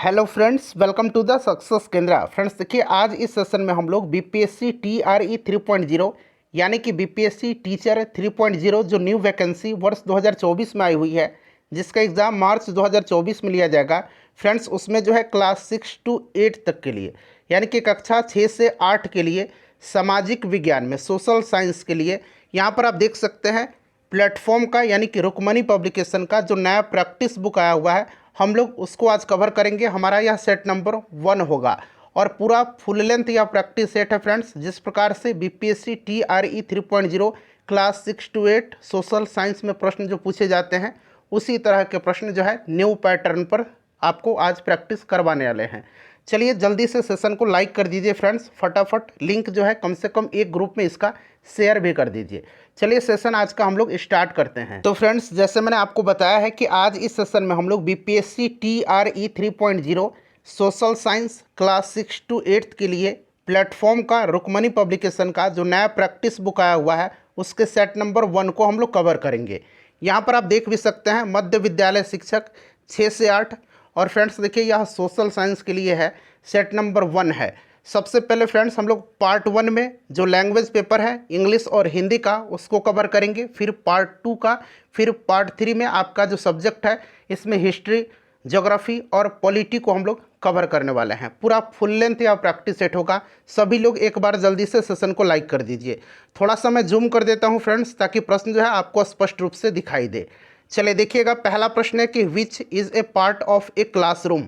Hello friends, welcome to the success Kendra. Friends देखिए, आज इस सेशन में हम लोग बीपीएससी टीआरई 3.0 यानी कि बीपीएससी टीचर 3.0 जो न्यू वैकेंसी वर्ष 2024 में आई हुई है, जिसका एग्ज़ाम मार्च 2024 में लिया जाएगा। फ्रेंड्स उसमें जो है क्लास 6 to 8 तक के लिए यानी कि कक्षा 6 से 8 के लिए सामाजिक विज्ञान में सोशल साइंस के लिए यहाँ पर आप देख सकते हैं प्लेटफॉर्म का यानी कि रुक्मणी पब्लिकेशन का जो नया प्रैक्टिस बुक आया हुआ है, हम लोग उसको आज कवर करेंगे। हमारा यह सेट नंबर 1 होगा और पूरा फुल लेंथ या प्रैक्टिस सेट है फ्रेंड्स। जिस प्रकार से BPSC TRE 3.0 class 6 to 8 social science में प्रश्न जो पूछे जाते हैं, उसी तरह के प्रश्न जो है न्यू पैटर्न पर आपको आज प्रैक्टिस करवाने वाले हैं। चलिए जल्दी से सेशन को लाइक कर दीजिए फ्रेंड्स, फटाफट लिंक जो है कम से कम एक ग्रुप में इसका शेयर भी कर दीजिए। चलिए सेशन आज का हम लोग स्टार्ट करते हैं। तो फ्रेंड्स जैसे मैंने आपको बताया है कि आज इस सेशन में हम लोग BPSC TRE 3.0 social science class 6 to 8 के लिए प्लेटफॉर्म का रुक्मणी पब्लिकेशन का जो नया प्रैक्टिस बुक आया हुआ है, उसके सेट नंबर 1 को हम लोग कवर करेंगे। यहाँ पर आप देख भी सकते हैं मध्य विद्यालय शिक्षक 6 से 8। और फ्रेंड्स देखिए, यह सोशल साइंस के लिए है, सेट नंबर 1 है। सबसे पहले फ्रेंड्स हम लोग पार्ट 1 में जो लैंग्वेज पेपर है इंग्लिश और हिंदी का, उसको कवर करेंगे। फिर पार्ट 2 का, फिर पार्ट 3 में आपका जो सब्जेक्ट है इसमें हिस्ट्री, ज्योग्राफी और पॉलिटी को हम लोग कवर करने वाले हैं। पूरा फुल लेंथ या प्रैक्टिस सेट होगा। सभी लोग एक बार जल्दी से सेशन को लाइक कर दीजिए। थोड़ा सा मैं जूम कर देता हूँ फ्रेंड्स, ताकि प्रश्न जो है आपको स्पष्ट रूप से दिखाई दे। चलिए देखिएगा, पहला प्रश्न है कि which is a part of a classroom.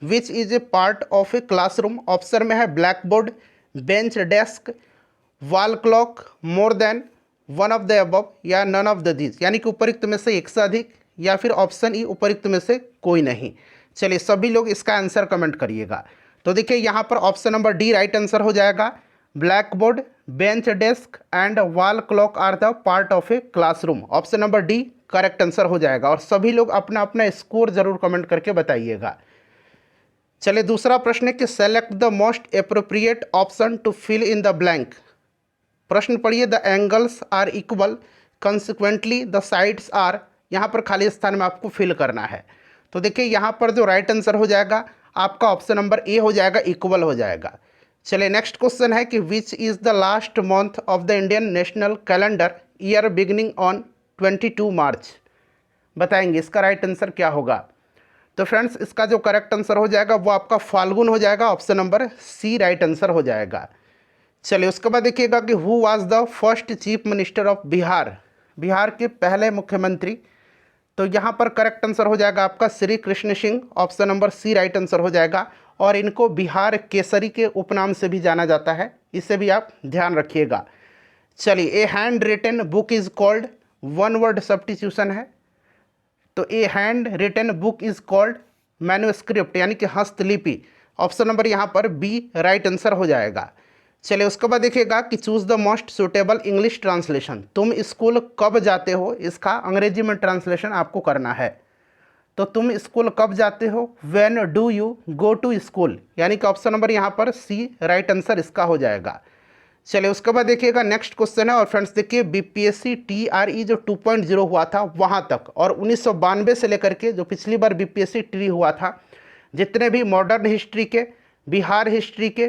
Which is a part of a classroom. Option में है black board, bench, desk, wall clock, more than, one of the above या नन ऑफ द दीज, यानी कि उपयुक्त में से एक से अधिक, या फिर ऑप्शन ई उपयुक्त में से कोई नहीं। चलिए सभी लोग इसका आंसर कमेंट करिएगा। तो देखिए यहाँ पर option number D right answer हो जाएगा। Black board, bench, desk and wall clock are the part of a classroom. Option number D correct answer हो जाएगा। और सभी लोग अपना अपना स्कोर जरूर कमेंट करके बताइएगा। चलिए दूसरा प्रश्न है कि select the most appropriate option to fill in the blank. प्रश्न पढ़िए, the angles are equal, consequently the sides are. यहाँ पर खाली स्थान में आपको फिल करना है। तो देखिए यहाँ पर जो राइट आंसर हो जाएगा आपका ऑप्शन नंबर ए हो जाएगा, इक्वल हो जाएगा। चलिए नेक्स्ट क्वेश्चन है कि which is the last month of the Indian national calendar year beginning on 22 मार्च। बताएंगे इसका राइट आंसर क्या होगा। तो फ्रेंड्स इसका जो करेक्ट आंसर हो जाएगा वो आपका फाल्गुन हो जाएगा। Option number C right answer हो जाएगा। चलिए उसके बाद देखिएगा कि who was the first chief minister of Bihar. Bihar के पहले मुख्यमंत्री। तो यहाँ पर करेक्ट आंसर हो जाएगा आपका Shri Krishna Singh. Option number C right answer हो जाएगा। और इनको बिहार केसरी के उपनाम से भी जाना जाता है, इसे भी आप ध्यान रखिएगा। चलिए a hand written book is called, one word substitution है। तो a hand written book is called manuscript, यानी कि हस्तलिपि। ऑप्शन नंबर यहाँ पर बी राइट आंसर हो जाएगा। चलिए उसके बाद देखिएगा कि choose the most suitable English translation. तुम स्कूल कब जाते हो, इसका अंग्रेजी में ट्रांसलेशन आपको करना है। तो तुम स्कूल कब जाते हो, when do you go to school, यानी कि ऑप्शन नंबर यहाँ पर सी राइट आंसर इसका हो जाएगा। चलिए उसके बाद देखिएगा नेक्स्ट क्वेश्चन है। और फ्रेंड्स देखिए, बीपीएससी टीआरई जो 2.0 हुआ था वहाँ तक, और 1992 से लेकर के जो पिछली बार बीपीएससी टी हुआ था, जितने भी मॉडर्न हिस्ट्री के, बिहार हिस्ट्री के,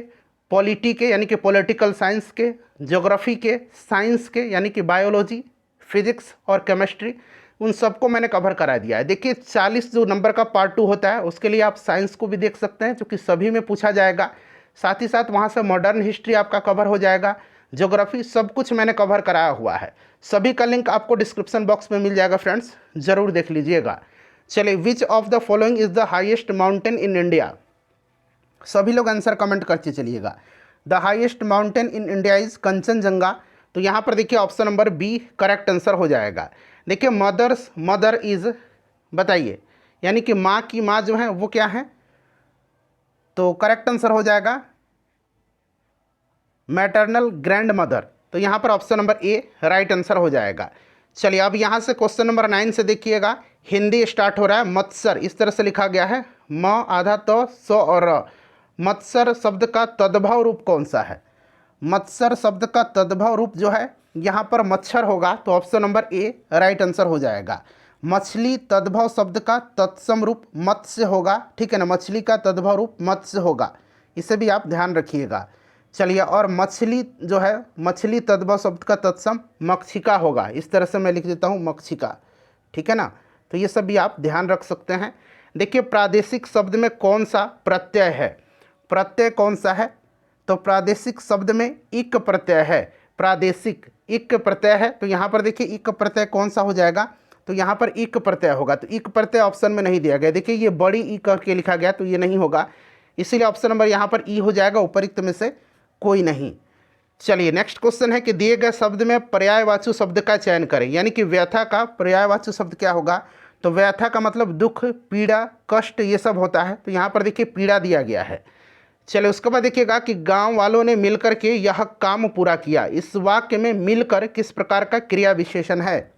पॉलिटी के यानी कि पॉलिटिकल साइंस के, ज्योग्राफी के, साइंस के यानी कि बायोलॉजी, फिजिक्स और केमिस्ट्री, उन सबको मैंने कवर करा दिया है। देखिए 40 जो नंबर का पार्ट 2 होता है, उसके लिए आप साइंस को भी देख सकते हैं, क्योंकि सभी में पूछा जाएगा। साथ ही साथ वहाँ से मॉडर्न हिस्ट्री आपका कवर हो जाएगा, ज्योग्राफी, सब कुछ मैंने कवर कराया हुआ है। सभी का लिंक आपको डिस्क्रिप्शन बॉक्स में मिल जाएगा फ्रेंड्स, ज़रूर देख लीजिएगा। चलिए which of the following is the highest mountain in India. सभी लोग आंसर कमेंट करते चलिएगा। The highest mountain in India is Kanchenjunga. तो यहाँ पर देखिए option number B correct answer हो जाएगा। देखिए मदर्स मदर इज़, बताइए, यानी कि माँ की माँ जो है वो क्या है, तो करेक्ट आंसर हो जाएगा मैटरनल ग्रैंड मदर। तो यहाँ पर option number A right answer हो जाएगा। चलिए अब यहाँ से क्वेश्चन नंबर 9 से देखिएगा, हिंदी स्टार्ट हो रहा है। मत्सर इस तरह से लिखा गया है, म आधा तो सो और र। मत्सर शब्द का तद्भव रूप कौन सा है। मत्सर शब्द का तद्भव रूप जो है यहाँ पर मच्छर होगा। तो option number A right answer हो जाएगा। मछली तद्भव शब्द का तत्सम रूप मत्स्य होगा, ठीक है ना, मछली का तद्भव रूप मत्स्य होगा, इसे भी आप ध्यान रखिएगा। चलिए, और मछली जो है, मछली तद्भव शब्द का तत्सम मक्षिका होगा, इस तरह से मैं लिख देता हूँ मक्षिका, ठीक है ना। तो ये सब भी आप ध्यान रख सकते हैं। देखिए, प्रादेशिक शब्द में कौन सा प्रत्यय है, प्रत्यय कौन सा है, तो प्रादेशिक शब्द में इक प्रत्यय है, प्रादेशिक इक प्रत्यय है। तो यहाँ पर देखिए इक प्रत्यय कौन सा हो जाएगा, तो यहाँ पर इक प्रत्यय होगा। तो इक प्रत्यय ऑप्शन में नहीं दिया गया, देखिए ये बड़ी ई करके लिखा गया, तो ये नहीं होगा, इसीलिए ऑप्शन नंबर यहाँ पर ई हो जाएगा, उपरिक्त में से कोई नहीं। चलिए, नेक्स्ट क्वेश्चन है कि दिए गए शब्द में पर्यायवाची शब्द का चयन करें, यानी कि व्यथा का पर्यायवाची शब्द क्या होगा, तो व्यथा का मतलब दुख, पीड़ा, कष्ट, ये सब होता है। तो यहाँ पर देखिए पीड़ा दिया गया है। चलिए, उसके बाद देखिएगा कि गांव वालों ने मिलकर के यह काम पूरा किया, इस वाक्य में मिलकर किस प्रकार का क्रिया विशेषण है।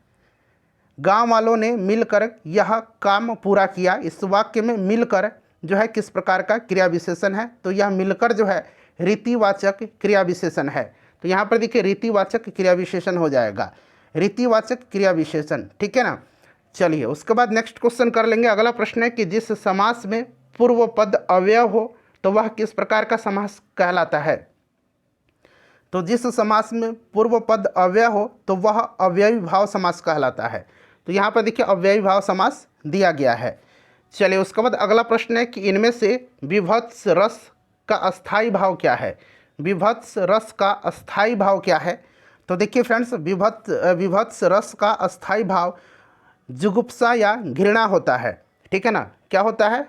गांव वालों ने मिलकर यह काम पूरा किया, इस वाक्य में मिलकर जो है किस प्रकार का क्रिया विशेषण है, तो यह मिलकर जो है रीतिवाचक क्रिया विशेषण है। तो यहाँ पर देखिए रीतिवाचक क्रिया विशेषण हो जाएगा, रीतिवाचक क्रिया विशेषण, ठीक है ना। चलिए, उसके बाद नेक्स्ट क्वेश्चन कर लेंगे। अगला प्रश्न है कि जिस समास में पूर्व पद अव्यय हो तो वह किस प्रकार का समास कहलाता है। तो जिस समास में पूर्व पद अव्यय हो तो वह अव्ययी भाव समास कहलाता है। तो यहाँ पर देखिए अव्ययी भाव समास दिया गया है। चलिए, उसके बाद अगला प्रश्न है कि इनमें से विभत्स रस का अस्थायी भाव क्या है, विभत्स रस का अस्थायी भाव क्या है। तो देखिए फ्रेंड्स, विभत्स रस का अस्थायी भाव जुगुप्सा या घृणा होता है, ठीक है ना। क्या होता है,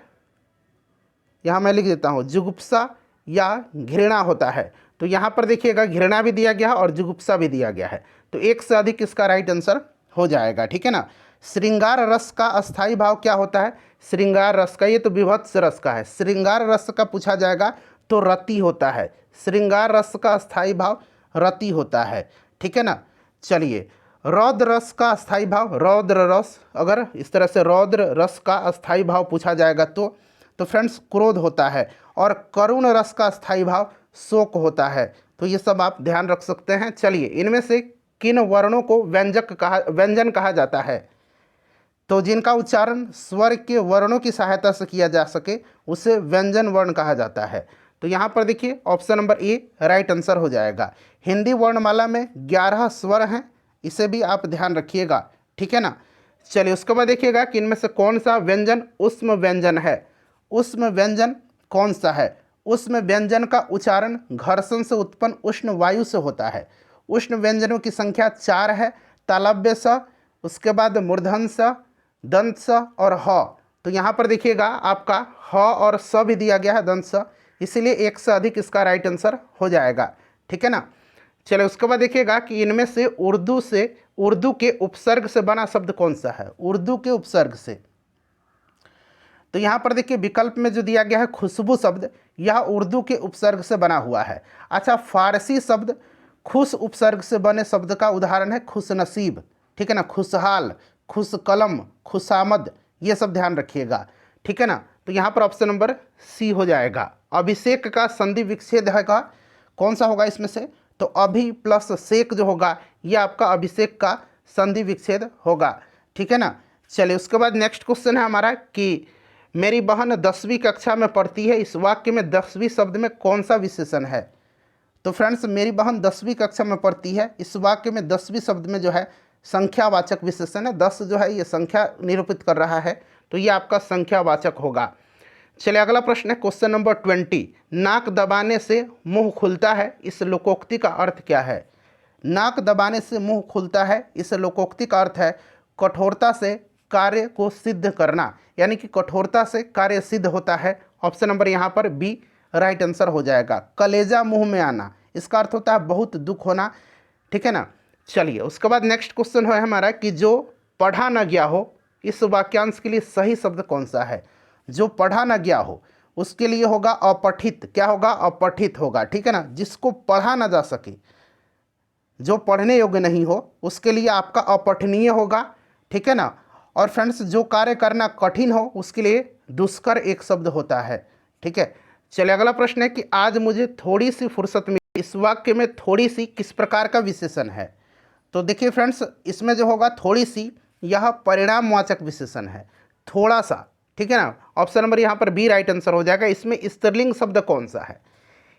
यहाँ मैं लिख देता हूँ, जुगुप्सा या घृणा होता है। तो यहाँ पर देखिएगा घृणा भी दिया गया है और जुगुप्सा भी दिया गया है, तो एक से अधिक इसका राइट आंसर हो जाएगा, ठीक है ना। श्रृंगार रस का अस्थायी भाव क्या होता है, श्रृंगार रस का, ये तो विभत्स रस का है, श्रृंगार रस का पूछा जाएगा तो रति होता है, श्रृंगार रस का अस्थायी भाव रति होता है, ठीक है ना। चलिए, रौद्र रस का अस्थायी भाव, रौद्र रस, अगर इस तरह से रौद्र रस का अस्थायी भाव पूछा जाएगा तो फ्रेंड्स क्रोध होता है, और करुण रस का अस्थायी भाव शोक होता है। तो ये सब आप ध्यान रख सकते हैं। चलिए, इनमें से किन वर्णों को व्यंजन कहा जाता है, तो जिनका उच्चारण स्वर के वर्णों की सहायता से किया जा सके उसे व्यंजन वर्ण कहा जाता है। तो यहाँ पर देखिए option number A right answer हो जाएगा। हिंदी वर्णमाला में 11 स्वर हैं, इसे भी आप ध्यान रखिएगा, ठीक है ना। चलिए, उसके बाद देखिएगा कि इनमें से कौन सा व्यंजन उष्म व्यंजन है, उष्म व्यंजन कौन सा है। उष्म व्यंजन का उच्चारण घर्षण से उत्पन्न उष्ण वायु से होता है। उष्ण व्यंजनों की संख्या 4 है, तालव्य स, उसके बाद मूर्धन्य स, दंत स और ह। तो यहाँ पर देखिएगा आपका ह और स भी दिया गया है, दंत स, इसीलिए एक से अधिक इसका राइट आंसर हो जाएगा, ठीक है ना। चलिए, उसके बाद देखिएगा कि इनमें से उर्दू के उपसर्ग से बना शब्द कौन सा है, उर्दू के उपसर्ग से। तो यहाँ पर देखिए विकल्प में जो दिया गया है खुशबू शब्द, यह उर्दू के उपसर्ग से बना हुआ है। अच्छा, फारसी शब्द खुश उपसर्ग से बने शब्द का उदाहरण है खुशनसीब, ठीक है ना, खुशहाल, खुश कलम, खुशामद, ये सब ध्यान रखिएगा, ठीक है ना। तो यहाँ पर ऑप्शन नंबर सी हो जाएगा। अभिषेक का संधि विच्छेद है का कौन सा होगा इसमें से, तो अभि प्लस शेक जो होगा ये आपका अभिषेक का संधि विच्छेद होगा, ठीक है ना। चलिए, उसके बाद नेक्स्ट क्वेश्चन है हमारा कि मेरी बहन 10वीं कक्षा में पढ़ती है, इस वाक्य में 10वीं शब्द में कौन सा विशेषण है। तो फ्रेंड्स, मेरी बहन 10वीं कक्षा में पढ़ती है, इस वाक्य में 10वीं शब्द में जो है संख्यावाचक विशेषण है। 10 जो है ये संख्या निरूपित कर रहा है, तो ये आपका संख्यावाचक होगा। चलिए, अगला प्रश्न है क्वेश्चन नंबर 20। नाक दबाने से मुंह खुलता है, इस लोकोक्ति का अर्थ क्या है। नाक दबाने से मुंह खुलता है, इस लोकोक्ति का अर्थ है कठोरता से कार्य को सिद्ध करना, यानी कि कठोरता से कार्य सिद्ध होता है। ऑप्शन नंबर यहाँ पर बी राइट आंसर हो जाएगा। कलेजा मुंह में आना, इसका अर्थ होता है बहुत दुख होना, ठीक है ना। चलिए, उसके बाद नेक्स्ट क्वेश्चन है हमारा कि जो पढ़ा न गया हो, इस वाक्यांश के लिए सही शब्द कौन सा है। जो पढ़ा न गया हो उसके लिए होगा अपठित, क्या होगा, अपठित होगा, ठीक है ना। जिसको पढ़ा ना जा सके, जो पढ़ने योग्य नहीं हो, उसके लिए आपका अपठनीय होगा, ठीक है ना। और फ्रेंड्स, जो कार्य करना कठिन हो उसके लिए दुष्कर एक शब्द होता है, ठीक है। चलिए, अगला प्रश्न है कि आज मुझे थोड़ी सी फुर्सत मिली, इस वाक्य में थोड़ी सी किस प्रकार का विशेषण है। तो देखिए फ्रेंड्स, इसमें जो होगा थोड़ी सी यह परिणामवाचक विशेषण है, थोड़ा सा, ठीक है ना। ऑप्शन नंबर यहाँ पर बी राइट आंसर हो जाएगा। इसमें स्त्रीलिंग शब्द कौन सा है,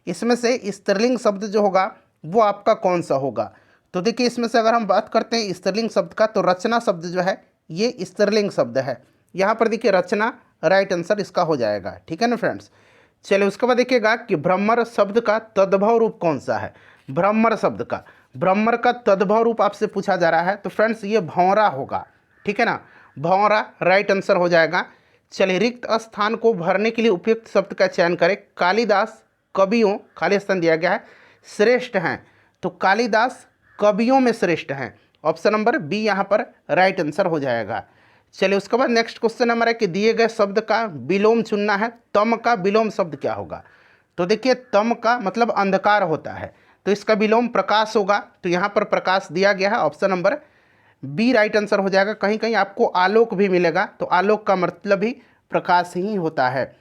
इसमें से स्त्रीलिंग शब्द जो होगा वो आपका कौन सा होगा। तो देखिए इसमें से अगर हम बात करते हैं स्त्रीलिंग शब्द का, तो रचना शब्द जो है ये स्त्रीलिंग शब्द है। यहाँ पर देखिए रचना राइट आंसर इसका हो जाएगा, ठीक है ना फ्रेंड्स। चलिए उसके बाद देखिएगा कि भ्रमर शब्द का तद्भव रूप कौन सा है। भ्रमर शब्द का, भ्रमर का तद्भव रूप आपसे पूछा जा रहा है, तो फ्रेंड्स ये भौंरा होगा, ठीक है ना। भौंरा राइट आंसर हो जाएगा। चलिए रिक्त स्थान को भरने के लिए उपयुक्त शब्द का चयन करें। कालिदास कवियों, खाली स्थान दिया गया है, श्रेष्ठ हैं, तो कालिदास कवियों में श्रेष्ठ हैं। ऑप्शन नंबर बी यहाँ पर राइट आंसर हो जाएगा। चलिए उसके बाद नेक्स्ट क्वेश्चन हमारा कि दिए गए शब्द का विलोम चुनना है। तम का विलोम शब्द क्या होगा। तो देखिए तम का मतलब अंधकार होता है, तो इसका विलोम प्रकाश होगा, तो यहाँ पर प्रकाश दिया गया है। Option number B right answer हो जाएगा। कहीं कहीं आपको आलोक भी मिलेगा, तो आलोक का मतलब ही प्रकाश ही होता है।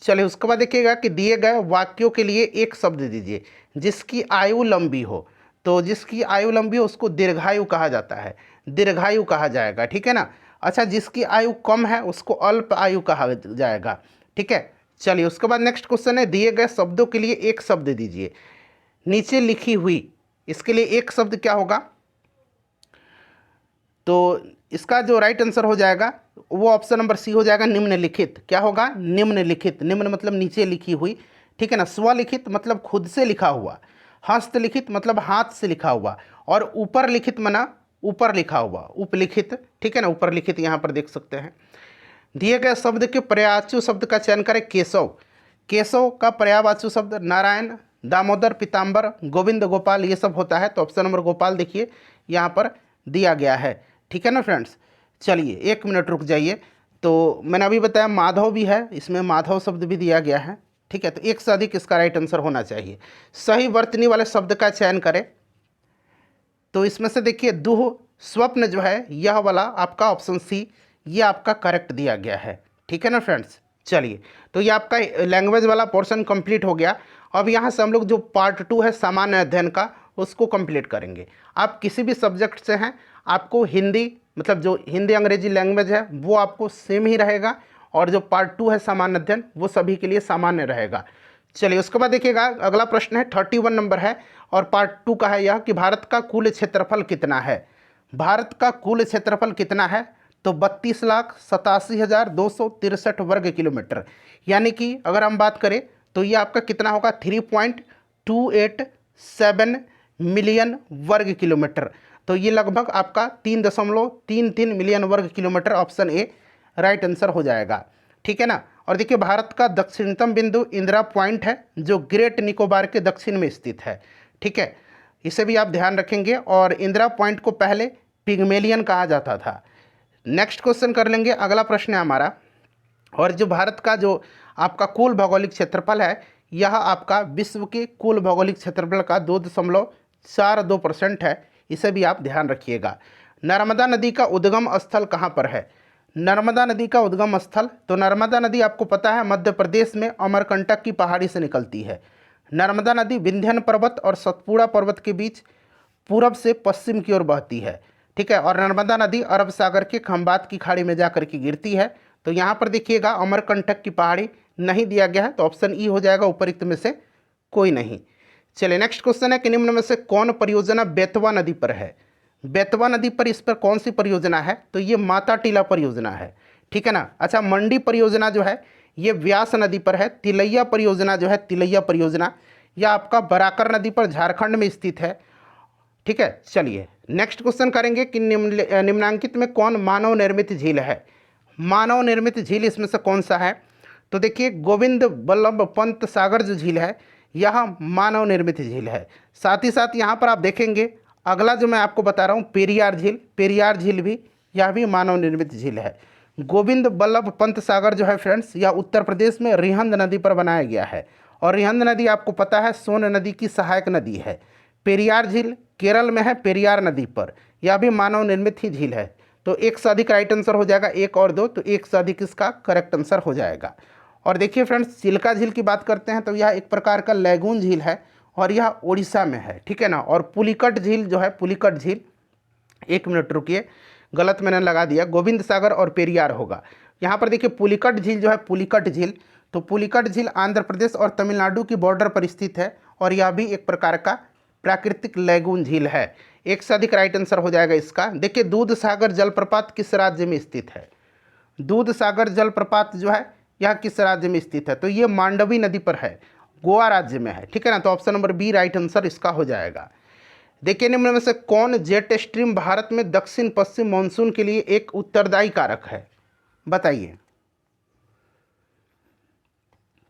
चलिए उसके बाद देखिएगा कि दिए गए वाक्यों के लिए एक शब्द दीजिए जिसकी आयु लंबी हो। तो जिसकी आयु लंबी हो उसको दीर्घायु कहा जाता है, दीर्घायु कहा जाएगा, ठीक है ना। अच्छा जिसकी आयु कम है उसको अल्प आयु कहा जाएगा, ठीक है। चलिए उसके बाद नेक्स्ट क्वेश्चन है दिए गए शब्दों के लिए एक शब्द दीजिए। नीचे लिखी हुई, इसके लिए एक शब्द क्या होगा। तो इसका जो राइट आंसर हो जाएगा वो ऑप्शन नंबर सी हो जाएगा, निम्नलिखित। क्या होगा, निम्नलिखित। निम्न मतलब नीचे लिखी हुई, ठीक है ना। स्वलिखित मतलब खुद से लिखा हुआ, हस्तलिखित मतलब हाथ से लिखा हुआ, और ऊपर लिखित मना ऊपर लिखा हुआ, उपलिखित, ठीक है ना। ऊपर लिखित यहाँ पर देख सकते हैं। दिए गए शब्द के पर्यायवाची शब्द का चयन करें। केशव, केशव का पर्यायवाची शब्द नारायण, दामोदर, पीताम्बर, गोविंद, गोपाल, ये सब होता है। तो ऑप्शन नंबर गोपाल देखिए यहाँ पर दिया गया है, ठीक है ना फ्रेंड्स। चलिए एक मिनट रुक जाइए। तो मैंने अभी बताया माधव भी है, इसमें माधव शब्द भी दिया गया है, ठीक है। तो एक से अधिक इसका राइट आंसर होना चाहिए। सही वर्तनी वाले शब्द का चयन करें। तो इसमें से देखिए दुह स्वप्न जो है यह वाला आपका ऑप्शन सी, ये आपका करेक्ट दिया गया है, ठीक है ना फ्रेंड्स। चलिए तो ये आपका लैंग्वेज वाला पोर्शन कंप्लीट हो गया। अब यहाँ से हम लोग जो पार्ट 2 है सामान्य अध्ययन का उसको कंप्लीट करेंगे। आप किसी भी सब्जेक्ट से हैं, आपको हिंदी मतलब जो हिंदी अंग्रेजी लैंग्वेज है वो आपको सेम ही रहेगा, और जो पार्ट 2 है सामान्य अध्ययन वो सभी के लिए सामान्य रहेगा। चलिए उसके बाद देखिएगा अगला प्रश्न है 31 नंबर है, और पार्ट 2 का है यह कि भारत का कुल क्षेत्रफल कितना है। भारत का कुल क्षेत्रफल कितना है। तो 32,87,263 वर्ग किलोमीटर, यानी कि अगर हम बात करें तो ये आपका कितना होगा 3.287 मिलियन वर्ग किलोमीटर। तो ये लगभग आपका 3.33 मिलियन वर्ग kilometre, option A right answer हो जाएगा, ठीक है ना। और देखिए भारत का दक्षिणतम बिंदु इंदिरा पॉइंट है जो ग्रेट निकोबार के दक्षिण में स्थित है, ठीक है। इसे भी आप ध्यान रखेंगे। और इंदिरा पॉइंट को पहले पिग्मेलियन कहा जाता था। नेक्स्ट क्वेश्चन कर लेंगे, अगला प्रश्न है हमारा। और जो भारत का जो आपका कुल भौगोलिक क्षेत्रफल है यह आपका विश्व के कुल भौगोलिक क्षेत्रफल का 2.42% है, इसे भी आप ध्यान रखिएगा। नर्मदा नदी का उद्गम स्थल कहाँ पर है। नर्मदा नदी का उद्गम स्थल, तो नर्मदा नदी आपको पता है मध्य प्रदेश में अमरकंटक की पहाड़ी से निकलती है। नर्मदा नदी विंध्यन पर्वत और सतपुड़ा पर्वत के बीच पूरब से पश्चिम की ओर बहती है, ठीक है। और नर्मदा नदी अरब सागर के खंबात की खाड़ी में जाकर के गिरती है। तो यहाँ पर देखिएगा अमरकंटक की पहाड़ी नहीं दिया गया है, तो ऑप्शन ई हो जाएगा उपरोक्त में से कोई नहीं। चलिए नेक्स्ट क्वेश्चन है कि निम्न में से कौन परियोजना बेतवा नदी पर है। बेतवा नदी पर इस पर कौन सी परियोजना है। तो ये माता टीला परियोजना है, ठीक है ना। अच्छा मंडी परियोजना जो है ये व्यास नदी पर है। तिलैया परियोजना जो है तिलैया परियोजना यह आपका बराकर नदी पर झारखंड में स्थित है, ठीक है। चलिए नेक्स्ट क्वेश्चन करेंगे कि निम्नांकित में कौन मानव निर्मित झील है। मानव निर्मित झील इसमें से कौन सा है। तो देखिए गोविंद बल्लभ पंत सागर जो झील है यह मानव निर्मित झील है। साथ ही साथ यहाँ पर आप देखेंगे अगला जो मैं आपको बता रहा हूँ पेरियार झील, पेरियार झील भी यह भी मानव निर्मित झील है। गोविंद बल्लभ पंत सागर जो है फ्रेंड्स यह उत्तर प्रदेश में रिहंद नदी पर बनाया गया है, और रिहंद नदी आपको पता है सोन नदी की सहायक नदी है। पेरियार झील केरल में है पेरियार नदी पर, यह भी मानव निर्मित ही झील है। तो एक से अधिक राइट आंसर हो जाएगा, एक और दो, तो एक से अधिक इसका करेक्ट आंसर हो जाएगा। और देखिए फ्रेंड्स चिल्का झील की बात करते हैं तो यह एक प्रकार का लैगून झील है, और यह उड़ीसा में है, ठीक है ना। और पुलिकट झील जो है पुलिकट झील, एक मिनट रुकिए, गलत मैंने लगा दिया, गोविंद सागर और पेरियार होगा। यहाँ पर देखिए पुलिकट झील जो है, पुलिकट झील, तो पुलिकट झील आंध्र प्रदेश और तमिलनाडु की बॉर्डर पर स्थित है और यह भी एक प्रकार का प्राकृतिक लैगून झील है। एक से अधिक राइट आंसर हो जाएगा इसका। देखिए दूध सागर जलप्रपात किस राज्य में स्थित है? दूध सागर जलप्रपात जो है यह किस राज्य में स्थित है? तो ये मांडवी नदी पर है, गोवा राज्य में है, ठीक है ना। तो option number B right answer इसका हो जाएगा। देखिए निम्न में से कौन जेट स्ट्रीम भारत में दक्षिण पश्चिम मानसून के लिए एक उत्तरदायी कारक है? बताइए।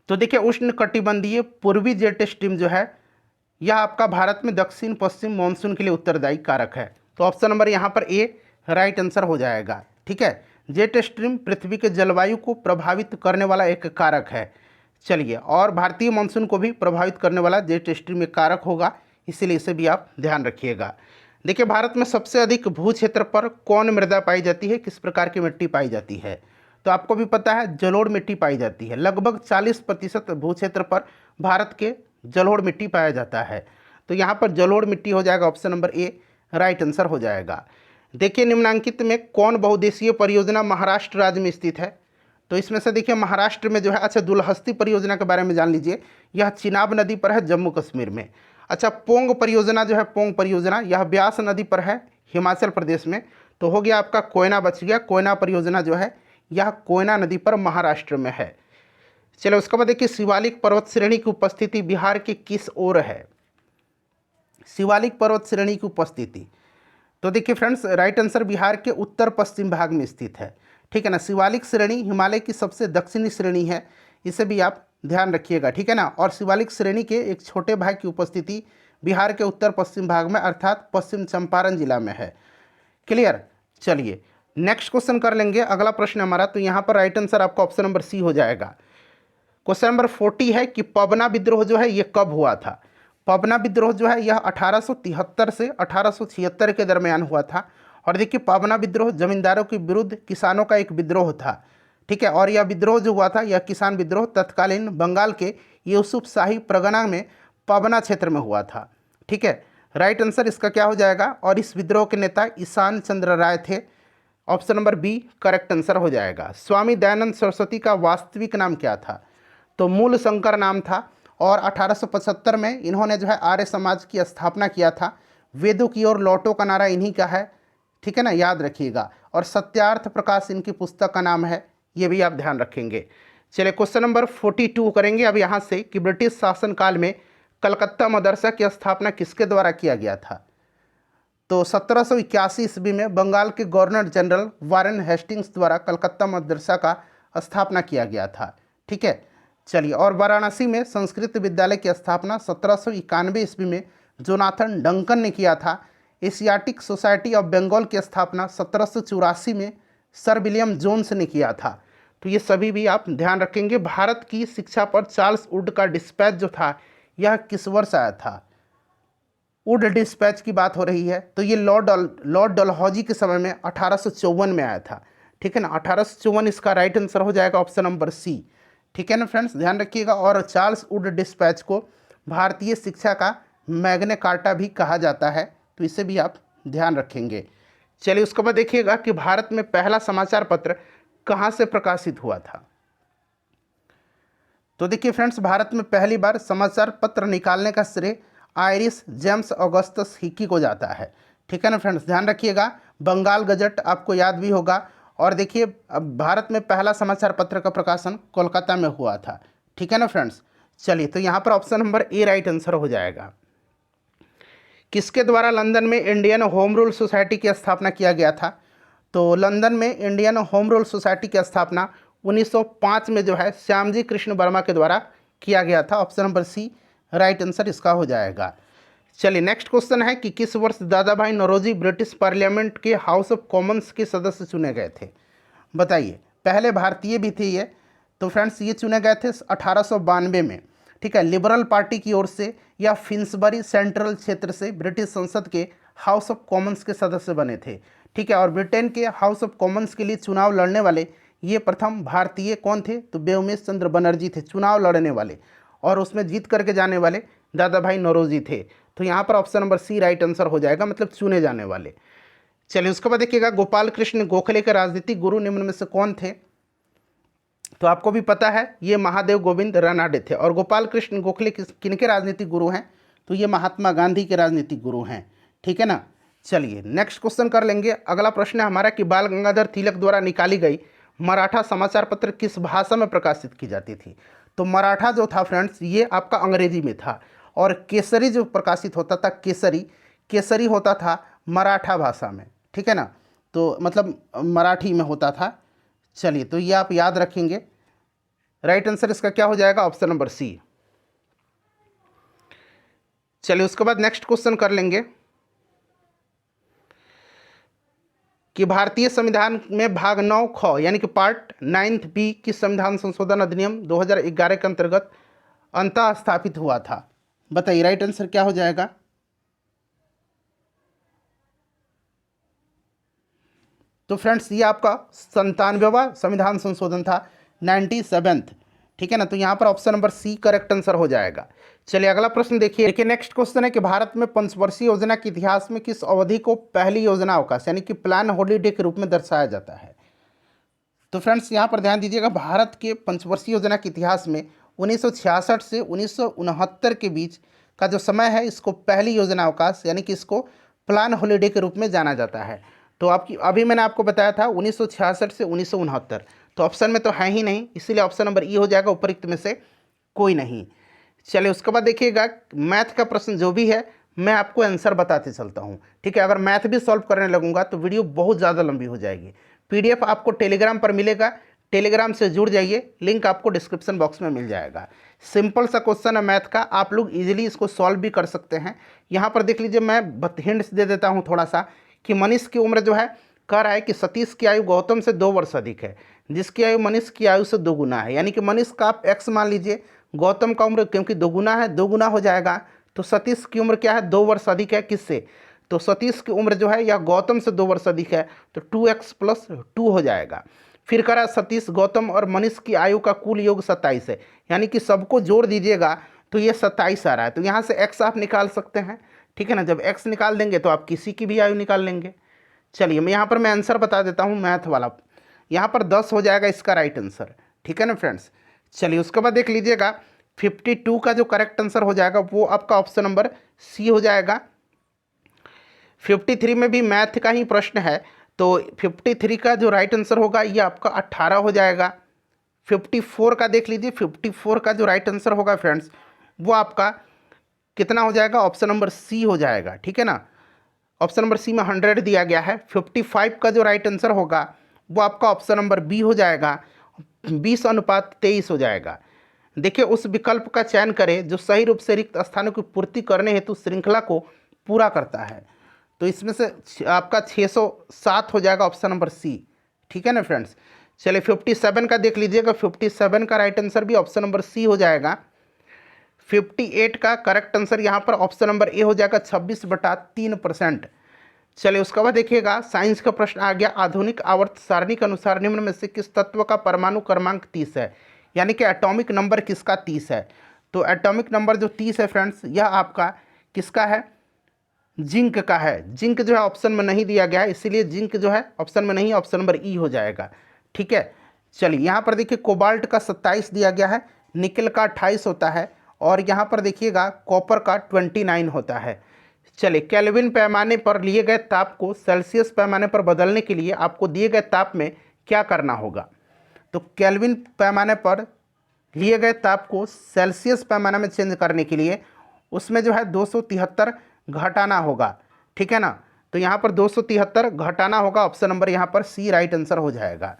तो देखिए उष्ण कटिबंधीय पूर्वी जेट स्ट्रीम जो है यह आपका भारत में दक्षिण पश्चिम मानसून के लिए उत्तरदायी कारक है। तो ऑप्शन नंबर यहाँ पर ए राइट आंसर हो जाएगा, ठीक है। जेट स्ट्रीम पृथ्वी के जलवायु को प्रभावित करने वाला एक कारक है। चलिए, और भारतीय मानसून को भी प्रभावित करने वाला जेट स्ट्रीम एक कारक होगा, इसीलिए इसे भी आप ध्यान रखिएगा। देखिए भारत में सबसे अधिक भू क्षेत्र पर कौन मृदा पाई जाती है, किस प्रकार की मिट्टी पाई जाती है? तो आपको भी पता है जलोढ़ मिट्टी पाई जाती है। लगभग 40% भू क्षेत्र पर भारत के जलोढ़ मिट्टी पाया जाता है। तो यहाँ पर जलोढ़ मिट्टी हो जाएगा, option number A right answer हो जाएगा। देखिए निम्नांकित में कौन बहुउद्देशीय परियोजना महाराष्ट्र राज्य में स्थित है? तो इसमें से देखिए महाराष्ट्र में जो है, अच्छा दुलहस्ती परियोजना के बारे में जान लीजिए, यह चिनाब नदी पर है जम्मू कश्मीर में। अच्छा पोंग परियोजना जो है, पोंग परियोजना यह ब्यास नदी पर है हिमाचल प्रदेश में। तो हो गया आपका कोयना बच गया, कोयना परियोजना जो है यह कोयना नदी पर महाराष्ट्र में है। चलो उसके बाद देखिए शिवालिक पर्वत श्रेणी की उपस्थिति बिहार के किस ओर है? शिवालिक पर्वत श्रेणी की उपस्थिति, तो देखिए फ्रेंड्स राइट आंसर बिहार के उत्तर पश्चिम भाग में स्थित है, ठीक है ना। शिवालिक श्रेणी हिमालय की सबसे दक्षिणी श्रेणी है, इसे भी आप ध्यान रखिएगा, ठीक है ना। और शिवालिक श्रेणी के एक छोटे भाग की उपस्थिति बिहार के उत्तर पश्चिम भाग में अर्थात पश्चिम चंपारण जिला में है। क्लियर। चलिए नेक्स्ट क्वेश्चन कर लेंगे, अगला प्रश्न हमारा। तो यहाँ पर राइट आंसर आपका ऑप्शन नंबर सी हो जाएगा। क्वेश्चन नंबर 40 है कि पबना विद्रोह जो है ये कब हुआ था? पबना विद्रोह जो है यह 1873 से 1876 के दरमियान हुआ था। और देखिए पबना विद्रोह जमींदारों के विरुद्ध किसानों का एक विद्रोह था, ठीक है। और यह विद्रोह जो हुआ था यह किसान विद्रोह तत्कालीन बंगाल के यूसुफ शाही परगना में पबना क्षेत्र में हुआ था, ठीक है। राइट आंसर इसका क्या हो जाएगा? और इस विद्रोह के नेता ईशान चंद्र राय थे, option number B correct answer हो जाएगा। स्वामी दयानंद सरस्वती का वास्तविक नाम क्या था? तो मूल शंकर नाम था। और 1875 में इन्होंने जो है आर्य समाज की स्थापना किया था। वेदों की ओर लौटो का नारा इन्हीं का है, ठीक है ना, याद रखिएगा। और सत्यार्थ प्रकाश इनकी पुस्तक का नाम है, ये भी आप ध्यान रखेंगे। चलिए क्वेश्चन नंबर 42 करेंगे अब यहाँ से कि ब्रिटिश शासनकाल में कलकत्ता मदरसा की स्थापना किसके द्वारा किया गया था? तो 1781 ईस्वी में बंगाल के गवर्नर जनरल वारेन हेस्टिंग्स द्वारा कलकत्ता मदरसा का स्थापना किया गया था, ठीक है। चलिए, और वाराणसी में संस्कृत विद्यालय की स्थापना 1791 ईस्वी में जोनाथन डंकन ने किया था। एशियाटिक सोसाइटी ऑफ बंगाल की स्थापना 1784 में सर विलियम जोन्स ने किया था। तो ये सभी भी आप ध्यान रखेंगे। भारत की शिक्षा पर चार्ल्स वुड का डिस्पैच जो था यह किस वर्ष आया था? वुड डिस्पैच की बात हो रही है, तो ये लॉर्ड डलहौजी के समय में 1854 में आया था, ठीक है ना। 1854 इसका राइट आंसर हो जाएगा, ऑप्शन नंबर सी, ठीक है ना फ्रेंड्स, ध्यान रखिएगा। और चार्ल्स वुड डिस्पैच को भारतीय शिक्षा का मैग्ना कार्टा भी कहा जाता है, तो इसे भी आप ध्यान रखेंगे। चलिए उसके बाद देखिएगा कि भारत में पहला समाचार पत्र कहाँ से प्रकाशित हुआ था? तो देखिए फ्रेंड्स भारत में पहली बार समाचार पत्र निकालने का श्रेय आयरिश जेम्स ऑगस्टस हिकी को जाता है, ठीक है ना फ्रेंड्स, ध्यान रखिएगा। बंगाल गजट आपको याद भी होगा। और देखिए अब भारत में पहला समाचार पत्र का प्रकाशन कोलकाता में हुआ था, ठीक है ना फ्रेंड्स। चलिए तो यहाँ पर option number A right answer हो जाएगा। किसके द्वारा लंदन में इंडियन होम रूल सोसाइटी की स्थापना किया गया था? तो लंदन में इंडियन होम रूल सोसाइटी की स्थापना 1905 में जो है श्यामजी कृष्ण वर्मा के द्वारा किया गया था, option number C right answer इसका हो जाएगा। चलिए नेक्स्ट क्वेश्चन है कि किस वर्ष दादा भाई नौरोजी ब्रिटिश पार्लियामेंट के हाउस ऑफ कॉमन्स के सदस्य चुने गए थे? बताइए, पहले भारतीय भी थे ये। तो फ्रेंड्स ये चुने गए थे 1892 में, ठीक है। लिबरल पार्टी की ओर से या फिन्सबरी सेंट्रल क्षेत्र से ब्रिटिश संसद के हाउस ऑफ कॉमन्स के सदस्य बने थे, ठीक है। और ब्रिटेन के हाउस ऑफ कॉमन्स के लिए चुनाव लड़ने वाले ये प्रथम भारतीय कौन थे? तो व्योमेश चंद्र बनर्जी थे चुनाव लड़ने वाले, और उसमें जीत करके जाने वाले दादा भाई नौरोजी थे। तो यहाँ पर option number C right answer हो जाएगा, मतलब चुने जाने वाले। चलिए उसके बाद देखिएगा, गोपाल कृष्ण गोखले के राजनीतिक गुरु निम्न में से कौन थे? तो आपको भी पता है ये महादेव गोविंद रानाडे थे। और गोपाल कृष्ण गोखले किनके राजनीतिक गुरु हैं? तो ये महात्मा गांधी के राजनीतिक गुरु हैं, ठीक है ना। चलिए नेक्स्ट क्वेश्चन कर लेंगे। अगला प्रश्न है हमारा कि बाल गंगाधर तिलक द्वारा निकाली गई मराठा समाचार पत्र किस भाषा में प्रकाशित की जाती थी? तो मराठा जो था फ्रेंड्स ये आपका अंग्रेजी में था, और केसरी जो प्रकाशित होता था, केसरी होता था मराठा भाषा में, ठीक है ना। तो मतलब मराठी में होता था। चलिए तो ये आप याद रखेंगे। राइट आंसर इसका क्या हो जाएगा? Option number C. चलिए उसके बाद नेक्स्ट क्वेश्चन कर लेंगे कि भारतीय संविधान में भाग 9 ख यानी कि पार्ट 9 बी किस संविधान संशोधन अधिनियम 2011 के अंतर्गत अंतः स्थापित हुआ था? बताइए राइट आंसर क्या हो जाएगा? तो फ्रेंड्स ये आपका 97वां संविधान संशोधन था, 97th, ठीक है ना। तो यहाँ पर option number C correct answer हो जाएगा। चलिए अगला प्रश्न देखिए नेक्स्ट क्वेश्चन है कि भारत में पंचवर्षीय योजना के इतिहास में किस अवधि को पहली योजना अवकाश यानी कि प्लान हॉलीडे के रूप में दर्शाया जाता है? तो फ्रेंड्स यहाँ पर ध्यान दीजिएगा, भारत के पंचवर्षीय योजना के इतिहास में 1966 से 1969 के बीच का जो समय है इसको पहली योजना अवकाश यानी कि इसको प्लान हॉलीडे के रूप में जाना जाता है। तो आपकी अभी मैंने आपको बताया था 1966 से 1969, तो ऑप्शन में तो है ही नहीं, इसीलिए ऑप्शन नंबर ई हो जाएगा, उपरोक्त में से कोई नहीं। चलिए उसके बाद देखिएगा, मैथ का प्रश्न जो भी है मैं आपको आंसर बताते चलता हूँ, ठीक है। अगर मैथ भी सॉल्व करने लगूंगा तो वीडियो बहुत ज़्यादा लंबी हो जाएगी। पीडीएफ आपको टेलीग्राम पर मिलेगा, टेलीग्राम से जुड़ जाइए, लिंक आपको डिस्क्रिप्शन बॉक्स में मिल जाएगा। सिंपल सा क्वेश्चन है मैथ का, आप लोग इजीली इसको सॉल्व भी कर सकते हैं। यहाँ पर देख लीजिए, मैं हिंट्स दे देता हूँ थोड़ा सा कि मनीष की उम्र जो है कह रहा है कि सतीश की आयु गौतम से 2 वर्ष अधिक है, जिसकी आयु मनीष की आयु से 2 गुना है। यानी कि मनीष का आप x मान लीजिए, गौतम का उम्र क्योंकि 2 गुना है 2 गुना हो जाएगा, तो सतीश की उम्र क्या है? 2 वर्ष अधिक है। किससे? तो सतीश की उम्र जो है या गौतम से 2 वर्ष अधिक है, तो 2x + 2 हो जाएगा। फिर कह रहा है सतीश, गौतम और मनीष की आयु का कुल योग 27 है, यानी कि सबको जोड़ दीजिएगा तो ये 27 आ रहा है। तो यहाँ से x आप निकाल सकते हैं, ठीक है ना। जब x निकाल देंगे तो आप किसी की भी आयु निकाल लेंगे। चलिए मैं यहाँ पर मैं आंसर बता देता हूँ मैथ वाला, यहाँ पर 10 हो जाएगा इसका राइट आंसर, ठीक है ना फ्रेंड्स। चलिए उसके बाद देख लीजिएगा 52 का जो करेक्ट आंसर हो जाएगा वो आपका ऑप्शन नंबर सी हो जाएगा। 53 में भी मैथ का ही प्रश्न है, तो 53 का जो राइट आंसर होगा ये आपका 18 हो जाएगा। 54 का देख लीजिए, 54 का जो राइट आंसर होगा फ्रेंड्स वो आपका कितना हो जाएगा? ऑप्शन नंबर सी हो जाएगा, ठीक है ना। ऑप्शन नंबर सी में 100 दिया गया है। 55 का जो राइट आंसर होगा वो आपका ऑप्शन नंबर बी हो जाएगा, 20:23 हो जाएगा। देखिए उस विकल्प का चयन करें जो सही रूप से रिक्त स्थानों की पूर्ति करने हेतु श्रृंखला को पूरा करता है। तो इसमें से आपका 607 हो जाएगा, ऑप्शन नंबर सी, ठीक है ना फ्रेंड्स। चलिए 57 का देख लीजिएगा, 57 का राइट आंसर भी ऑप्शन नंबर सी हो जाएगा। 58 का करेक्ट आंसर यहाँ पर ऑप्शन नंबर ए हो जाएगा, 26/3%। चलिए उसके बाद देखिएगा साइंस का प्रश्न आ गया, आधुनिक आवर्त सारणी के अनुसार निम्न में से किस तत्व का परमाणु क्रमांक 30 है? यानी कि एटॉमिक नंबर किसका 30 है? तो एटॉमिक नंबर जो 30 है फ्रेंड्स यह आपका किसका है? जिंक का है। जिंक जो है ऑप्शन में नहीं दिया गया है, इसीलिए जिंक जो है ऑप्शन में नहीं, ऑप्शन नंबर ई हो जाएगा, ठीक है। चलिए यहाँ पर देखिए कोबाल्ट का 27 दिया गया है, निकल का 28 होता है, और यहाँ पर देखिएगा कॉपर का 29 होता है। चलिए केल्विन पैमाने पर लिए गए ताप को सेल्सियस पैमाने पर बदलने के लिए आपको दिए गए ताप में क्या करना होगा? तो केल्विन पैमाने पर लिए गए ताप को सेल्सियस पैमाने में चेंज करने के लिए उसमें जो है 273 घटाना होगा, ठीक है ना। तो यहाँ पर 273 घटाना होगा, ऑप्शन नंबर यहाँ पर सी राइट आंसर हो जाएगा,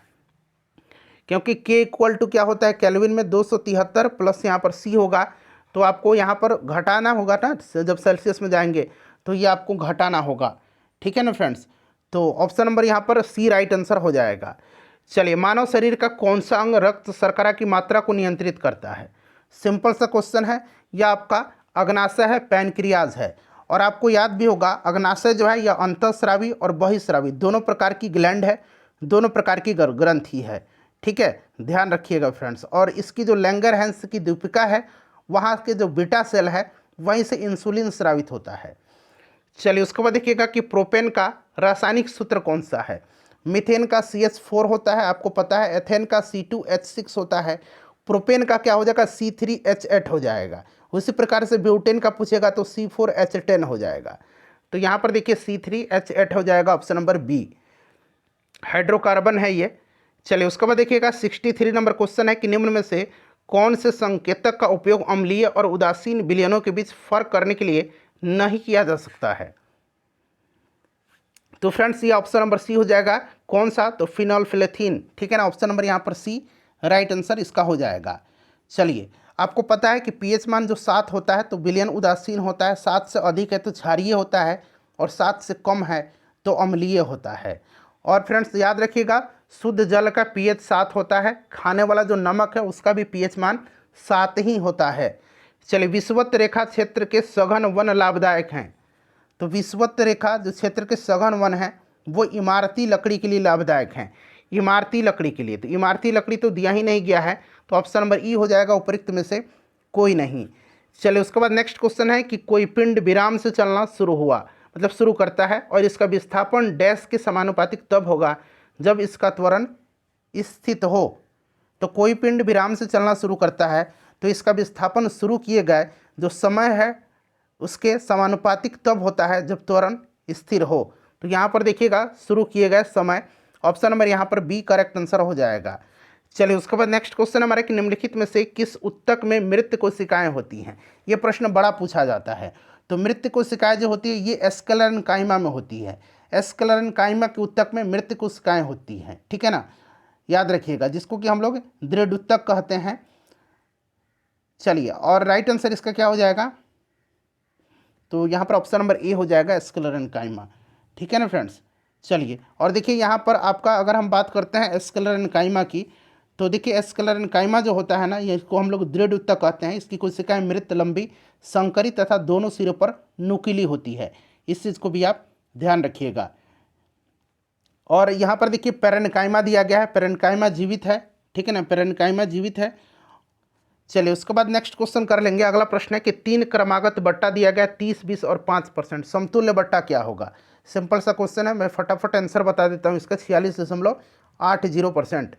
क्योंकि K = क्या होता है केल्विन में? 273 प्लस यहाँ पर C होगा, तो आपको यहाँ पर घटाना होगा ना, जब सेल्सियस में जाएंगे तो ये आपको घटाना होगा, ठीक है ना फ्रेंड्स। तो ऑप्शन नंबर यहाँ पर सी राइट आंसर हो जाएगा। चलिए मानव शरीर का कौन सा अंग रक्त शर्करा की मात्रा को नियंत्रित करता है? सिंपल सा क्वेश्चन है, यह आपका अग्नाशय है, पैनक्रियाज है। और आपको याद भी होगा अग्नाशय जो है यह अंतःस्रावी और बहिस्रावी दोनों प्रकार की ग्लैंड है, दोनों प्रकार की ग्रंथि है, ठीक है, ध्यान रखिएगा फ्रेंड्स। और इसकी जो लैंगरहैंस की दीपिका है वहाँ के जो बीटा सेल है वहीं से इंसुलिन स्रावित होता है। चलिए उसके बाद देखिएगा कि प्रोपेन का रासायनिक सूत्र कौन सा है। मीथेन का CH4 होता है, आपको पता है। एथेन का C2H6 होता है। प्रोपेन का क्या हो जाएगा, C3H8 हो जाएगा। उसी प्रकार से ब्यूटेन का पूछेगा तो C4H10 हो जाएगा। तो यहाँ पर देखिए C3H8 हो जाएगा, ऑप्शन नंबर बी हाइड्रोकार्बन है ये। चलिए उसके बाद देखिएगा 63 नंबर क्वेश्चन है कि निम्न में से कौन से संकेतक का उपयोग अम्लीय और उदासीन विलयनों के बीच फर्क करने के लिए नहीं किया जा सकता है। तो फ्रेंड्स ये ऑप्शन नंबर सी हो जाएगा। कौन सा, तो फिनोल्फिलेथिन, ठीक है ना। ऑप्शन नंबर यहाँ पर सी राइट आंसर इसका हो जाएगा। चलिए आपको पता है कि पीएच मान जो 7 होता है तो विलयन उदासीन होता है, 7 से अधिक है तो क्षारीय होता है, और 7 से कम है तो अम्लीय होता है। और फ्रेंड्स याद रखिएगा शुद्ध जल का पीएच 7 होता है, खाने वाला जो नमक है उसका भी पीएच मान 7 ही होता है। चलिए विषुवत रेखा क्षेत्र के सघन वन लाभदायक हैं। तो विषुवत रेखा जो क्षेत्र के सघन वन है वो इमारती लकड़ी के लिए लाभदायक हैं। इमारती लकड़ी के लिए, तो इमारती लकड़ी तो दिया ही नहीं गया है, तो ऑप्शन नंबर ई हो जाएगा उपयुक्त में से कोई नहीं। चलिए उसके बाद नेक्स्ट क्वेश्चन है कि कोई पिंड विराम से चलना शुरू हुआ, मतलब शुरू करता है, और इसका विस्थापन डैश के समानुपातिक तब होगा जब इसका त्वरण स्थित हो। तो कोई पिंड विराम से चलना शुरू करता है तो इसका विस्थापन शुरू किए गए जो समय है उसके समानुपातिक तब होता है जब त्वरण स्थिर हो। तो यहाँ पर देखिएगा शुरू किए गए समय, ऑप्शन नंबर यहाँ पर बी करेक्ट आंसर हो जाएगा। चलिए उसके बाद नेक्स्ट क्वेश्चन हमारा कि निम्नलिखित में से किस उत्तक में मृत कोशिकाएं होती हैं। ये प्रश्न बड़ा पूछा जाता है। तो मृत कोशिकाएं जो होती है ये एस्क्लेरेन्काइमा में होती है। एस्क्लेरेन्काइमा के उत्तक में मृत कोशिकाएं होती हैं, ठीक है ना, याद रखिएगा, जिसको कि हम लोग दृढ़ उत्तक कहते हैं। चलिए और राइट आंसर इसका क्या हो जाएगा, तो यहाँ पर ऑप्शन नंबर ए हो जाएगा एस्क्लेरेन्काइमा, ठीक है ना फ्रेंड्स। चलिए और देखिए यहाँ पर आपका अगर हम बात करते हैं एस्क्लेरेन्काइमा की, तो देखिए एस्क्लेरेन्काइमा जो होता है ना, ये इसको हम लोग दृढ़ उत्तक कहते हैं। इसकी कोशिकाएं मृत, लंबी, संकरित तथा दोनों सिरों पर नुकीली होती है। इस चीज़ को भी आप ध्यान रखिएगा। और यहाँ पर देखिए पेरेन्काइमा दिया गया है, पेरेन्काइमा जीवित है, ठीक है ना, पेरेन्काइमा जीवित है। चलिए उसके बाद नेक्स्ट क्वेश्चन कर लेंगे। अगला प्रश्न है कि 3 क्रमागत बट्टा दिया गया 30, 20 और 5%, समतुल्य बट्टा क्या होगा। सिंपल सा क्वेश्चन है, मैं फटाफट आंसर बता देता हूँ इसका 46.80%।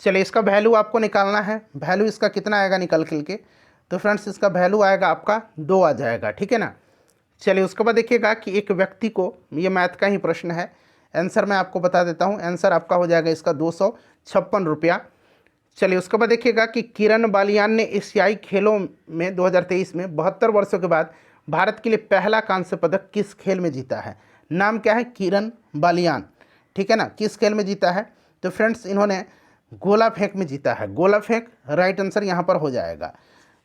चलिए इसका वैल्यू आपको निकालना है। वैल्यू इसका कितना आएगा निकल के, तो फ्रेंड्स इसका वैल्यू आएगा आपका 2 आ जाएगा, ठीक है ना। चलिए उसके बाद देखिएगा कि एक व्यक्ति को, ये मैथ का ही प्रश्न है, आंसर मैं आपको बता देता हूँ। आंसर आपका हो जाएगा इसका 256 रुपया। चलिए उसके बाद देखिएगा कि किरण बालियान ने एशियाई खेलों में 2023 में 72 वर्षों के बाद भारत के लिए पहला कांस्य पदक किस खेल में जीता है। नाम क्या है, किरण बालियान, ठीक है ना। किस खेल में जीता है, तो फ्रेंड्स इन्होंने गोला फेंक में जीता है। गोला फेंक राइट आंसर यहाँ पर हो जाएगा।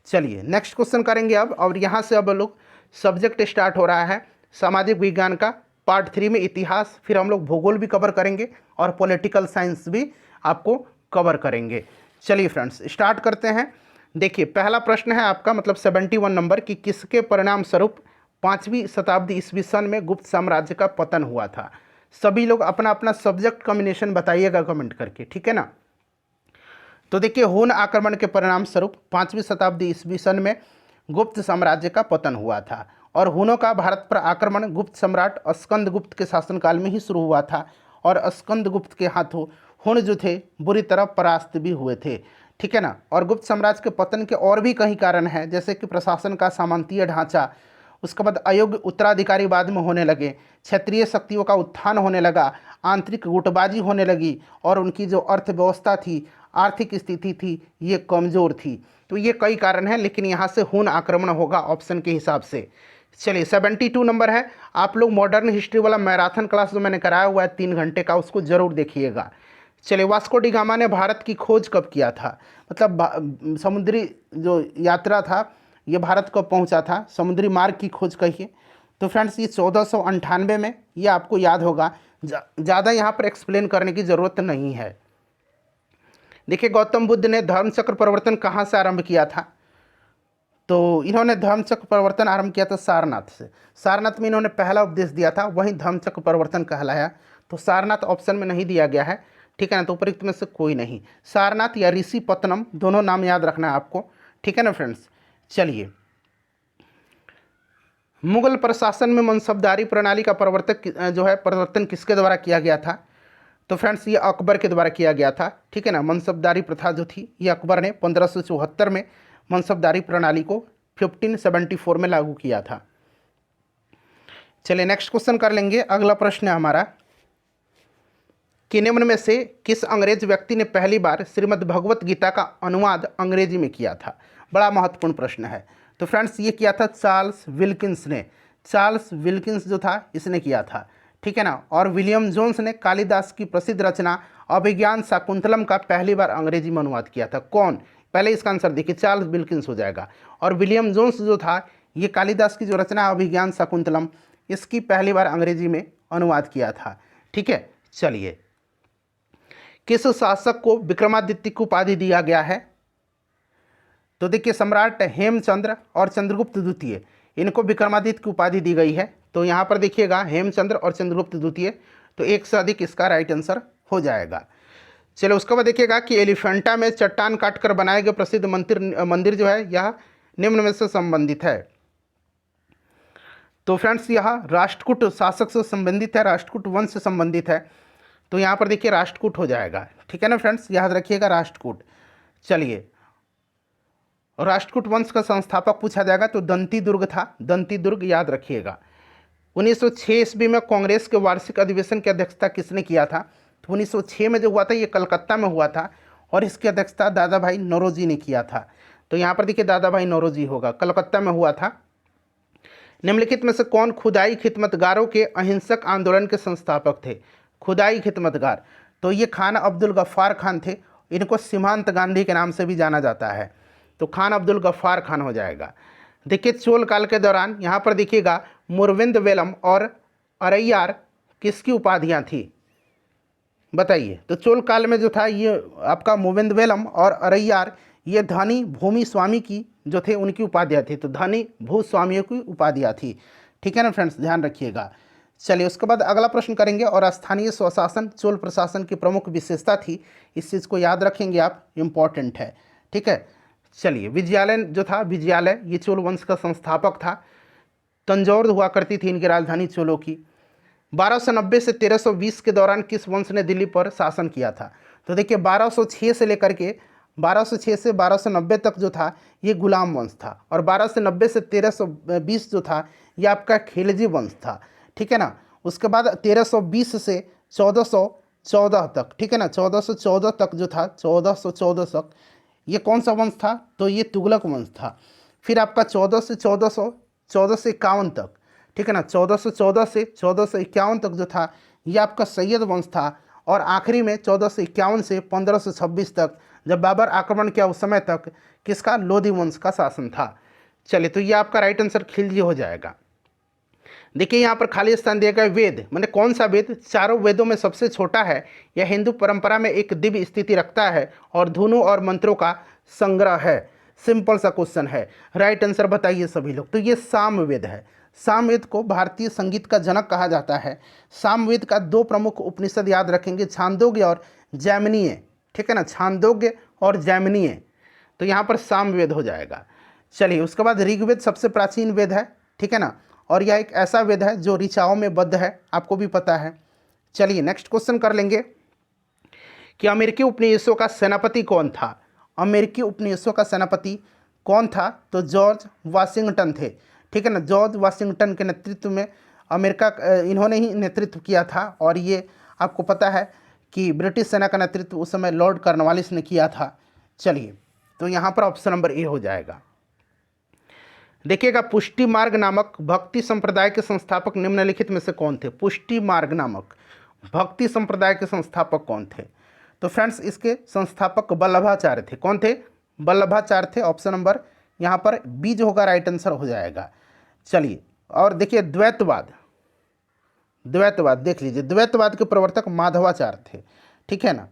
चलिए नेक्स्ट क्वेश्चन करेंगे अब, और यहाँ से अब लोग सब्जेक्ट स्टार्ट हो रहा है सामाजिक विज्ञान का पार्ट 3 में इतिहास, फिर हम लोग भूगोल भी कवर करेंगे और पॉलिटिकल साइंस भी आपको कवर करेंगे। चलिए फ्रेंड्स स्टार्ट करते हैं। देखिए पहला प्रश्न है आपका मतलब 71 नंबर कि किसके परिणाम स्वरूप 5वीं शताब्दी ईस्वी सन में गुप्त साम्राज्य का पतन हुआ था। सभी लोग अपना अपना सब्जेक्ट कॉम्बिनेशन बताइएगा कमेंट करके, ठीक है ना। तो देखिए हुन आक्रमण के परिणाम स्वरूप 5वीं शताब्दी ईस्वी सन में गुप्त साम्राज्य का पतन हुआ था, और हुनों का भारत पर आक्रमण गुप्त सम्राट स्कंदगुप्त के शासनकाल में ही शुरू हुआ था, और स्कंदगुप्त के हाथों हुन जो थे बुरी तरह परास्त भी हुए थे, ठीक है ना। और गुप्त साम्राज्य के पतन के और भी कई कारण हैं, जैसे कि प्रशासन का सामंतीय ढांचा, उसके बाद अयोग्य उत्तराधिकारी बाद में होने लगे, क्षेत्रीय शक्तियों का उत्थान होने लगा, आंतरिक गुटबाजी होने लगी, और उनकी जो अर्थव्यवस्था थी, आर्थिक स्थिति थी, ये कमज़ोर थी। तो ये कई कारण हैं, लेकिन यहाँ से हुन आक्रमण होगा ऑप्शन के हिसाब से। चलिए 72 नंबर है। आप लोग मॉडर्न हिस्ट्री वाला मैराथन क्लास जो मैंने कराया हुआ है 3 घंटे का, उसको ज़रूर देखिएगा। चलिए वास्को डी गामा ने भारत की खोज कब किया था, मतलब समुद्री जो यात्रा था ये भारत को पहुंचा था, समुद्री मार्ग की खोज कहिए। तो फ्रेंड्स ये 1498 में, ये आपको याद होगा, ज़्यादा यहाँ पर एक्सप्लेन करने की ज़रूरत नहीं है। देखिए गौतम बुद्ध ने धर्मचक्र परिवर्तन कहाँ से आरंभ किया था, तो इन्होंने धर्मचक्र परिवर्तन आरंभ किया था सारनाथ से। सारनाथ में इन्होंने पहला उपदेश दिया था, वहीं धर्मचक्र परिवर्तन कहलाया। तो सारनाथ ऑप्शन में नहीं दिया गया है, ठीक है ना, तो उपयुक्त में से कोई नहीं। सारनाथ या ऋषि पत्तनम दोनों नाम याद रखना है आपको, ठीक है ना फ्रेंड्स। चलिए मुगल प्रशासन में मनसबदारी प्रणाली का परिवर्तन किसके द्वारा किया गया था? तो फ्रेंड्स ये अकबर के द्वारा किया गया था। ठीक है ना, मनसबदारी प्रथा जो थी ये अकबर ने 1574 में मनसबदारी प्रणाली को 1574 में लागू किया था। चलिए नेक्स्ट क्वेश्चन कर लेंगे। अगला प्रश्न है हमारा कि निम्न में से किस अंग्रेज व्यक्ति ने पहली बार श्रीमद् भगवत गीता का अनुवाद अंग्रेजी में किया था? बड़ा महत्वपूर्ण प्रश्न है। तो फ्रेंड्स ये किया था चार्ल्स विल्किंस ने। चार्ल्स विल्किंस जो था इसने किया था। ठीक है ना। और विलियम जोन्स ने कालिदास की प्रसिद्ध रचना अभिज्ञान शाकुंतलम का पहली बार अंग्रेजी में अनुवाद किया था। कौन? पहले इसका आंसर देखिए, चार्ल्स विल्किंस हो जाएगा। और विलियम जोन्स जो था ये कालिदास की जो रचना अभिज्ञान शाकुंतलम इसकी पहली बार अंग्रेजी में अनुवाद किया था। ठीक है। चलिए, किस शासक को विक्रमादित्य की उपाधि दिया गया है? तो देखिए, सम्राट हेमचंद्र और चंद्रगुप्त द्वितीय इनको विक्रमादित्य की उपाधि दी गई है। तो यहाँ पर देखिएगा हेमचंद्र और चंद्रगुप्त द्वितीय, तो एक से अधिक इसका राइट आंसर हो जाएगा। चलो उसके बाद देखिएगा कि एलिफेंटा में चट्टान काटकर बनाए गए प्रसिद्ध मंदिर जो है यह निम्न में से संबंधित है। तो फ्रेंड्स यह राष्ट्रकूट शासक से संबंधित है, राष्ट्रकूट वंश से संबंधित है। तो यहाँ पर देखिए राष्ट्रकूट हो जाएगा। ठीक है ना फ्रेंड्स, याद रखिएगा राष्ट्रकूट। चलिए, राष्ट्रकूट वंश का संस्थापक पूछा जाएगा तो दंती दुर्ग था, दंती दुर्ग याद रखिएगा। 1906 ईस्वी में कांग्रेस के वार्षिक अधिवेशन की अध्यक्षता किसने किया था? तो 1906 में जो हुआ था ये कलकत्ता में हुआ था और इसकी अध्यक्षता दादा भाई नौरोजी ने किया था। तो यहाँ पर देखिए दादा भाई नौरोजी होगा, कलकत्ता में हुआ था। निम्नलिखित में से कौन खुदाई खिदमतगारों के अहिंसक आंदोलन के संस्थापक थे? खुदाई खिदमतगार, तो ये खान अब्दुल गफ्फार खान थे। इनको सीमांत गांधी के नाम से भी जाना जाता है। तो खान अब्दुल गफ्फार खान हो जाएगा। देखिए चोल काल के दौरान यहाँ पर देखिएगा मुरविंद वेलम और अरैयार किसकी उपाधियाँ थी? बताइए। तो चोल काल में जो था ये आपका मुविंद वेलम और अरैयार ये धनी भूमि स्वामी की जो थे उनकी उपाधियाँ थी। तो धनी भूस्वामियों की उपाधियाँ थी। ठीक है ना फ्रेंड्स, ध्यान रखिएगा। चलिए उसके बाद अगला प्रश्न करेंगे। और स्थानीय स्वशासन चोल प्रशासन की प्रमुख विशेषता थी, इस चीज़ को याद रखेंगे आप, इम्पॉर्टेंट है। ठीक है। चलिए, विजयालय जो था, विजयालय ये चोल वंश का संस्थापक था। तंजौर हुआ करती थी इनकी राजधानी चोलों की। 1290 से 1320 के दौरान किस वंश ने दिल्ली पर शासन किया था? तो देखिए 1206 से लेकर के 1206 से 1290 तक जो था ये गुलाम वंश था। और 1290 से 1320 जो था ये आपका खिलजी वंश था। ठीक है ना। उसके बाद 1320 से 1414 तक, ठीक है ना, 1414 तक जो था, 1414 तक ये कौन सा वंश था? तो ये तुगलक वंश था। फिर आपका 14 से 51 तक, ठीक है ना, 1414 से 1451 तक जो था ये आपका सैयद वंश था। और आखिरी में 1451 से 1526 तक जब बाबर आक्रमण किया उस समय तक किसका? लोधी वंश का शासन था। चलिए, तो ये आपका राइट आंसर खिलजी हो जाएगा। देखिए यहाँ पर खाली स्थान दिया गया वेद, मैंने कौन सा वेद चारों वेदों में सबसे छोटा है, यह हिंदू परंपरा में एक दिव्य स्थिति रखता है और धुनों और मंत्रों का संग्रह है। सिंपल सा क्वेश्चन है, राइट आंसर बताइए सभी लोग। तो ये सामवेद है। सामवेद को भारतीय संगीत का जनक कहा जाता है। सामवेद का दो प्रमुख उपनिषद याद रखेंगे, छांदोग्य और जैमिनीय। ठीक है ना, छांदोग्य और जैमिनीय। तो यहाँ पर सामवेद हो जाएगा। चलिए उसके बाद ऋग्वेद सबसे प्राचीन वेद है। ठीक है ना, और यह एक ऐसा वेद है जो ऋचाओं में बद्ध है, आपको भी पता है। चलिए नेक्स्ट क्वेश्चन कर लेंगे कि अमेरिकी उपनिवेशों का सेनापति कौन था? अमेरिकी उपनिवेशों का सेनापति कौन था? तो जॉर्ज वाशिंगटन थे। ठीक है ना, जॉर्ज वाशिंगटन के नेतृत्व में अमेरिका इन्होंने ही नेतृत्व किया था। और ये आपको पता है कि ब्रिटिश सेना का नेतृत्व उस समय लॉर्ड कॉर्नवालिस ने किया था। चलिए, तो यहाँ पर ऑप्शन नंबर ए हो जाएगा। देखिएगा, पुष्टि मार्ग नामक भक्ति संप्रदाय के संस्थापक निम्नलिखित में से कौन थे? पुष्टि मार्ग नामक भक्ति संप्रदाय के संस्थापक कौन थे? तो फ्रेंड्स इसके संस्थापक वल्लभाचार्य थे। कौन थे? वल्लभाचार्य थे। ऑप्शन नंबर यहाँ पर बी जो होगा राइट आंसर हो जाएगा। चलिए, और देखिए द्वैतवाद, द्वैतवाद देख लीजिए, द्वैतवाद के प्रवर्तक माधवाचार्य थे। ठीक है ना।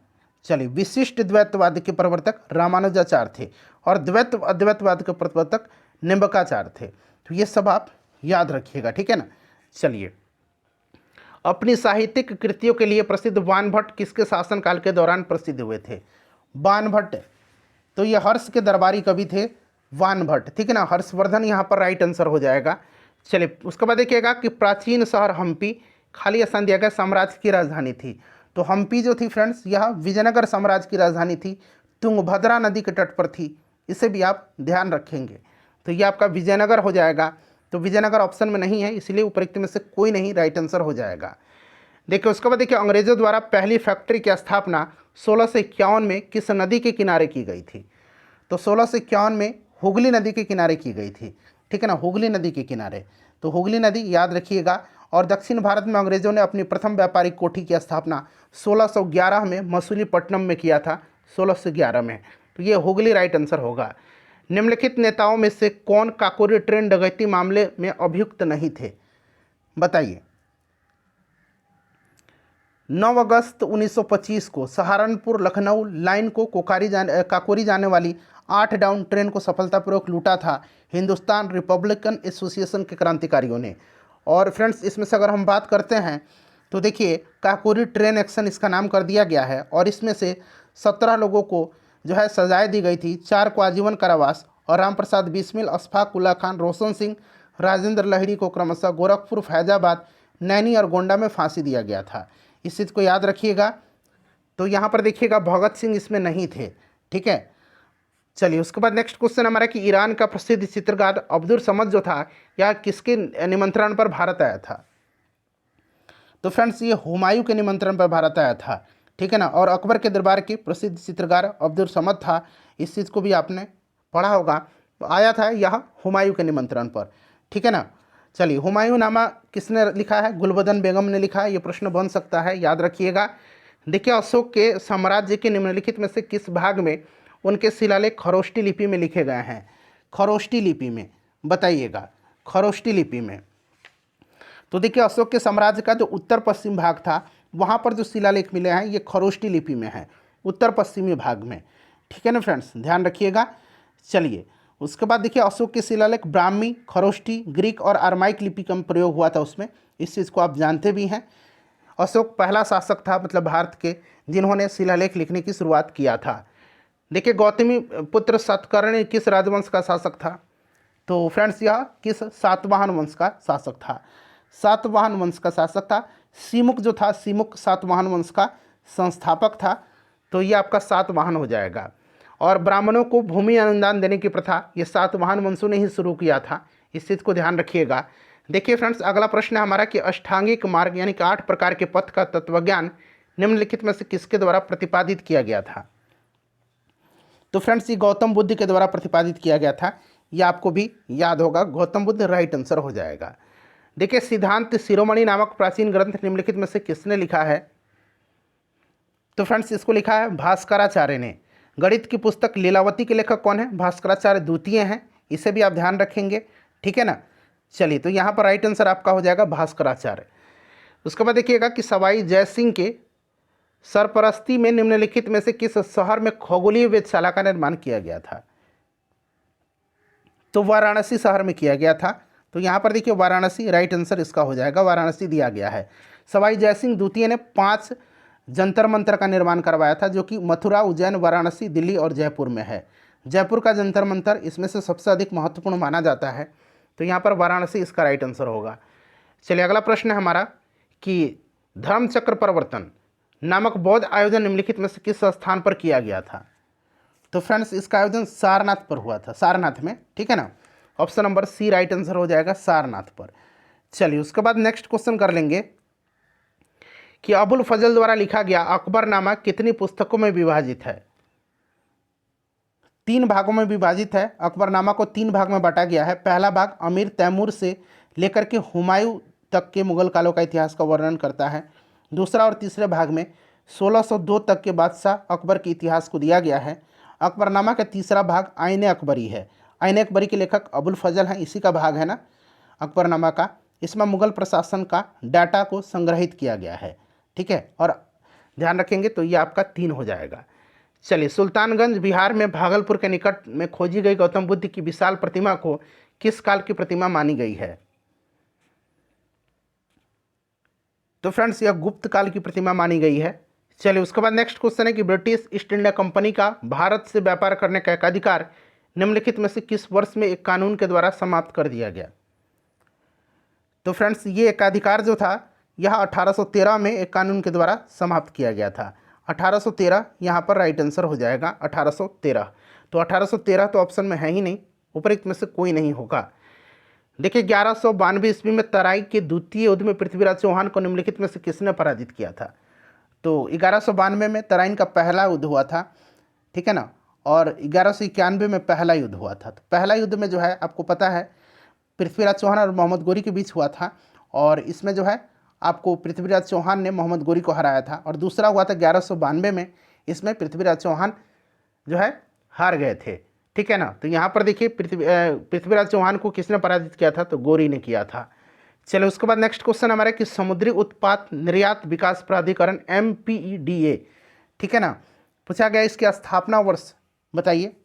चलिए, विशिष्ट द्वैतवाद के प्रवर्तक रामानुजाचार्य थे और अद्वैतवाद के प्रवर्तक निम्बकाचार्य थे। तो ये सब आप याद रखिएगा। ठीक है ना। चलिए, अपनी साहित्यिक कृतियों के लिए प्रसिद्ध बाणभट्ट किसके शासनकाल के दौरान प्रसिद्ध हुए थे? बाणभट्ट, तो ये हर्ष के दरबारी कवि थे बाणभट्ट। ठीक है ना, हर्षवर्धन यहाँ पर राइट आंसर हो जाएगा। चलिए उसके बाद देखिएगा कि प्राचीन शहर हम्पी, खाली स्थान दिया गया, साम्राज्य की राजधानी थी। तो हम्पी जो थी फ्रेंड्स यह विजयनगर साम्राज्य की राजधानी थी, तुंगभद्रा नदी के तट पर थी, इसे भी आप ध्यान रखेंगे। तो ये आपका विजयनगर हो जाएगा। तो विजयनगर ऑप्शन में नहीं है, इसलिए उपरोक्त में से कोई नहीं राइट आंसर हो जाएगा। देखिए उसके बाद देखिए अंग्रेजों द्वारा पहली फैक्ट्री की स्थापना 1651 में किस नदी के किनारे की गई थी? तो 1651 में हुगली नदी के किनारे की गई थी, ठीक है ना, हुगली नदी के किनारे। तो हुगली नदी याद रखिएगा। और दक्षिण भारत में अंग्रेजों ने अपनी प्रथम व्यापारिक कोठी की स्थापना 1611 में मसूलीपट्टनम में किया था, 1611 में। तो ये हुगली राइट आंसर होगा। निम्नलिखित नेताओं में से कौन काकोरी ट्रेन डकैती मामले में अभियुक्त नहीं थे? बताइए। 9 अगस्त 1925 को सहारनपुर लखनऊ लाइन को काकोरी जाने वाली 8 डाउन ट्रेन को सफलतापूर्वक लूटा था हिंदुस्तान रिपब्लिकन एसोसिएशन के क्रांतिकारियों ने। और फ्रेंड्स इसमें से अगर हम बात करते हैं तो देखिए काकोरी ट्रेन एक्शन इसका नाम कर दिया गया है। और इसमें से 17 लोगों को जो है सजाएं दी गई थी, 4 को आजीवन कारावास और राम प्रसाद बिस्मिल, अशफाक उल्ला खान, रोशन सिंह, राजेंद्र लहिड़ी को क्रमशः गोरखपुर, फैजाबाद, नैनी और गोंडा में फांसी दिया गया था। इस चीज़ को याद रखिएगा। तो यहाँ पर देखिएगा भगत सिंह इसमें नहीं थे, ठीक है। चलिए उसके बाद नेक्स्ट क्वेश्चन हमारा कि ईरान का प्रसिद्ध चित्रकार अब्दुल समद जो था यह किसके निमंत्रण पर भारत आया था? तो फ्रेंड्स ये हुमायूं के निमंत्रण पर भारत आया था, ठीक है ना। और अकबर के दरबार के प्रसिद्ध चित्रकार अब्दुल समद था, इस चीज़ को भी आपने पढ़ा होगा। तो आया था यह हुमायूं के निमंत्रण पर, ठीक है ना। चलिए हुमायूं नामा किसने लिखा है? गुलबदन बेगम ने लिखा है। ये प्रश्न बन सकता है, याद रखिएगा। देखिए अशोक के साम्राज्य के निम्नलिखित में से किस भाग में उनके शिलालेख खरोष्टी लिपि में लिखे गए हैं? खरोष्टी लिपि में, बताइएगा, खरोष्टी लिपि में। तो देखिए अशोक के साम्राज्य का जो उत्तर पश्चिम भाग था वहाँ पर जो शिलालेख मिले हैं ये खरोष्टी लिपि में है, उत्तर पश्चिमी भाग में, ठीक है ना फ्रेंड्स, ध्यान रखिएगा। चलिए उसके बाद देखिए अशोक के शिलालेख ब्राह्मी, खरोष्टी, ग्रीक और अरमाइक लिपि का प्रयोग हुआ था उसमें, इस चीज़ को आप जानते भी हैं। अशोक पहला शासक था मतलब भारत के जिन्होंने शिलालेख लिखने की शुरुआत किया था। देखिए गौतमी पुत्र सातकर्णी किस राजवंश का शासक था? तो फ्रेंड्स यह किस सातवाहन वंश का शासक था? सातवाहन वंश का शासक था। सीमुक जो था, सीमुक सातवाहन वंश का संस्थापक था, तो ये आपका सातवाहन हो जाएगा। और ब्राह्मणों को भूमि अनुदान देने की प्रथा ये सातवाहन वंशों ने ही शुरू किया था, इस चीज़ को ध्यान रखिएगा। देखिए फ्रेंड्स अगला प्रश्न है हमारा कि अष्टांगिक मार्ग यानी कि 8 प्रकार के पथ का तत्वज्ञान निम्नलिखित में से किसके द्वारा प्रतिपादित किया गया था? तो फ्रेंड्स ये गौतम बुद्ध के द्वारा प्रतिपादित किया गया था, ये आपको भी याद होगा, गौतम बुद्ध राइट आंसर हो जाएगा। देखिए सिद्धांत शिरोमणि नामक प्राचीन ग्रंथ निम्नलिखित में से किसने लिखा है? तो फ्रेंड्स इसको लिखा है भास्कराचार्य ने। गणित की पुस्तक लीलावती के लेखक कौन है? भास्कराचार्य द्वितीय हैं, इसे भी आप ध्यान रखेंगे, ठीक है ना। चलिए तो यहाँ पर राइट आंसर आपका हो जाएगा भास्कराचार्य। उसके बाद देखिएगा कि सवाई जयसिंह के सरपरस्ती में निम्नलिखित में से किस शहर में खगोलीय वेधशाला का निर्माण किया गया था? तो वाराणसी शहर में किया गया था। तो यहाँ पर देखिए वाराणसी राइट आंसर इसका हो जाएगा, वाराणसी दिया गया है। सवाई जयसिंह द्वितीय ने 5 जंतर मंतर का निर्माण करवाया था जो कि मथुरा, उज्जैन, वाराणसी, दिल्ली और जयपुर में है। जयपुर का जंतर मंतर इसमें से सबसे अधिक महत्वपूर्ण माना जाता है, तो यहाँ पर वाराणसी इसका राइट आंसर होगा। चलिए अगला प्रश्न है हमारा कि धर्मचक्र प्रवर्तन नामक बौद्ध आयोजन निम्नलिखित में से किस स्थान पर किया गया था? तो फ्रेंड्स इसका आयोजन सारनाथ पर हुआ था, सारनाथ में, ठीक है ना। Option number C right answer हो जाएगा, सारनाथ पर। चलिए उसके बाद नेक्स्ट क्वेश्चन कर लेंगे कि अबुल फजल द्वारा लिखा गया अकबरनामा कितनी पुस्तकों में विभाजित है? 3 भागों में विभाजित है। अकबरनामा को 3 भाग में बांटा गया है। पहला भाग अमीर तैमूर से लेकर के हुमायूं तक के मुगल कालों का इतिहास का वर्णन करता है। दूसरा और तीसरे भाग में 1602 तक के बादशाह अकबर के इतिहास को दिया गया है। अकबरनामा का तीसरा भाग आईन अकबरी है। आईन अकबरी के लेखक अबुल फजल हैं, इसी का भाग है ना अकबरनामा का। इसमें मुगल प्रशासन का डाटा को संग्रहित किया गया है, ठीक है। और ध्यान रखेंगे तो ये आपका 3 हो जाएगा। चलिए सुल्तानगंज बिहार में भागलपुर के निकट में खोजी गई गौतम बुद्ध की विशाल प्रतिमा को किस काल की प्रतिमा मानी गई है? तो फ्रेंड्स यह गुप्त काल की प्रतिमा मानी गई है। चलिए उसके बाद नेक्स्ट क्वेश्चन है कि ब्रिटिश ईस्ट इंडिया कंपनी का भारत से व्यापार करने का एकाधिकार निम्नलिखित में से किस वर्ष में एक कानून के द्वारा समाप्त कर दिया गया? तो फ्रेंड्स ये एकाधिकार जो था यह 1813 में एक कानून के द्वारा समाप्त किया गया था। 1813 यहाँ पर राइट आंसर हो जाएगा 1813। तो 1813 तो ऑप्शन में है ही नहीं, उपरोक्त में से कोई नहीं होगा। देखिए 1192 ईस्वी में तराई के द्वितीय युद्ध में पृथ्वीराज चौहान को निम्नलिखित में से किसने पराजित किया था? तो 1192 में तराइन का पहला युद्ध हुआ था, ठीक है ना, और 1191 में पहला युद्ध हुआ था। तो पहला युद्ध में जो है आपको पता है पृथ्वीराज चौहान और मोहम्मद गोरी के बीच हुआ था, और इसमें जो है आपको पृथ्वीराज चौहान ने मोहम्मद गोरी को हराया था। और दूसरा हुआ था 1192 में, इसमें पृथ्वीराज चौहान जो है हार गए थे, ठीक है ना। तो यहाँ पर देखिए पृथ्वीराज चौहान को किसने पराजित किया था? तो गोरी ने किया था। चलो उसके बाद नेक्स्ट क्वेश्चन हमारा कि समुद्री उत्पाद निर्यात विकास प्राधिकरण MPEDA, ठीक है ना, पूछा गया इसकी स्थापना वर्ष बताइए।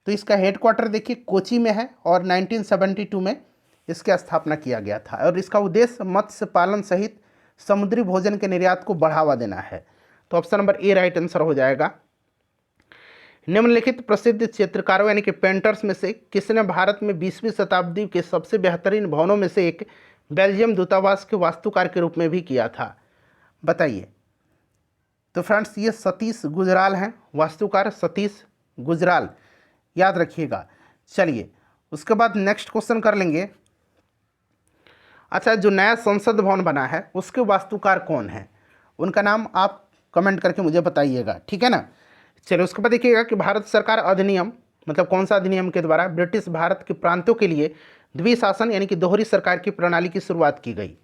तो इसका हेडक्वार्टर देखिए कोची में है और 1972 में इसकी स्थापना किया गया था, और इसका उद्देश्य मत्स्य पालन सहित समुद्री भोजन के निर्यात को बढ़ावा देना है। तो option number A right answer हो जाएगा। निम्नलिखित प्रसिद्ध चित्रकारों यानी कि पेंटर्स में से किसने भारत में 20वीं शताब्दी के सबसे बेहतरीन भवनों में से एक बेल्जियम दूतावास के वास्तुकार के रूप में भी किया था? बताइए। तो फ्रेंड्स ये सतीश गुजराल हैं, वास्तुकार सतीश गुजराल, याद रखिएगा। चलिए उसके बाद नेक्स्ट क्वेश्चन कर लेंगे। अच्छा, जो नया संसद भवन बना है उसके वास्तुकार कौन है? उनका नाम आप कमेंट करके मुझे बताइएगा, ठीक है ना। चलिए उसके बाद देखिएगा कि भारत सरकार अधिनियम, मतलब कौन सा अधिनियम के द्वारा ब्रिटिश भारत के प्रांतों के लिए द्विशासन यानी कि दोहरी सरकार की प्रणाली की शुरुआत की गई?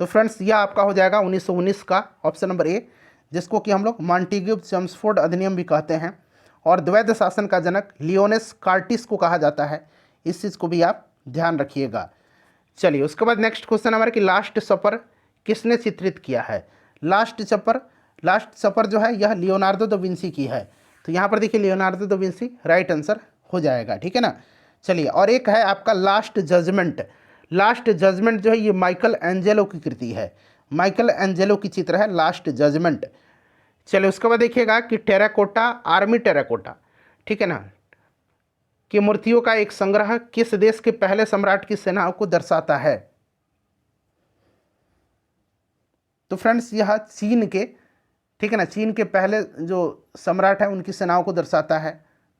तो फ्रेंड्स यह आपका हो जाएगा 1919 का ऑप्शन नंबर ए, जिसको कि हम लोग मॉन्टेग्यू चेम्सफोर्ड अधिनियम भी कहते हैं, और द्वैध शासन का जनक लियोनेस कार्टिस को कहा जाता है। इस चीज़ को भी आप ध्यान रखिएगा। चलिए उसके बाद नेक्स्ट क्वेश्चन हमारा कि लास्ट सफर किसने चित्रित किया है? लास्ट सफर जो है यह लियोनार्डो दा विंसी की है। तो यहाँ पर देखिए Leonardo da Vinci right answer हो जाएगा, ठीक है ना। चलिए और एक है आपका लास्ट जजमेंट जो है ये माइकल एंजेलो की कृति है, माइकल एंजेलो की चित्र है लास्ट जजमेंट। चलिए उसके बाद देखिएगा कि टेराकोटा, आर्मी टेराकोटा, ठीक है ना, कि मूर्तियों का एक संग्रह किस देश के पहले सम्राट की सेनाओं को दर्शाता है? तो फ्रेंड्स यह चीन के, ठीक है ना, चीन के पहले जो सम्राट है उनकी सेनाओं को दर्शाता है।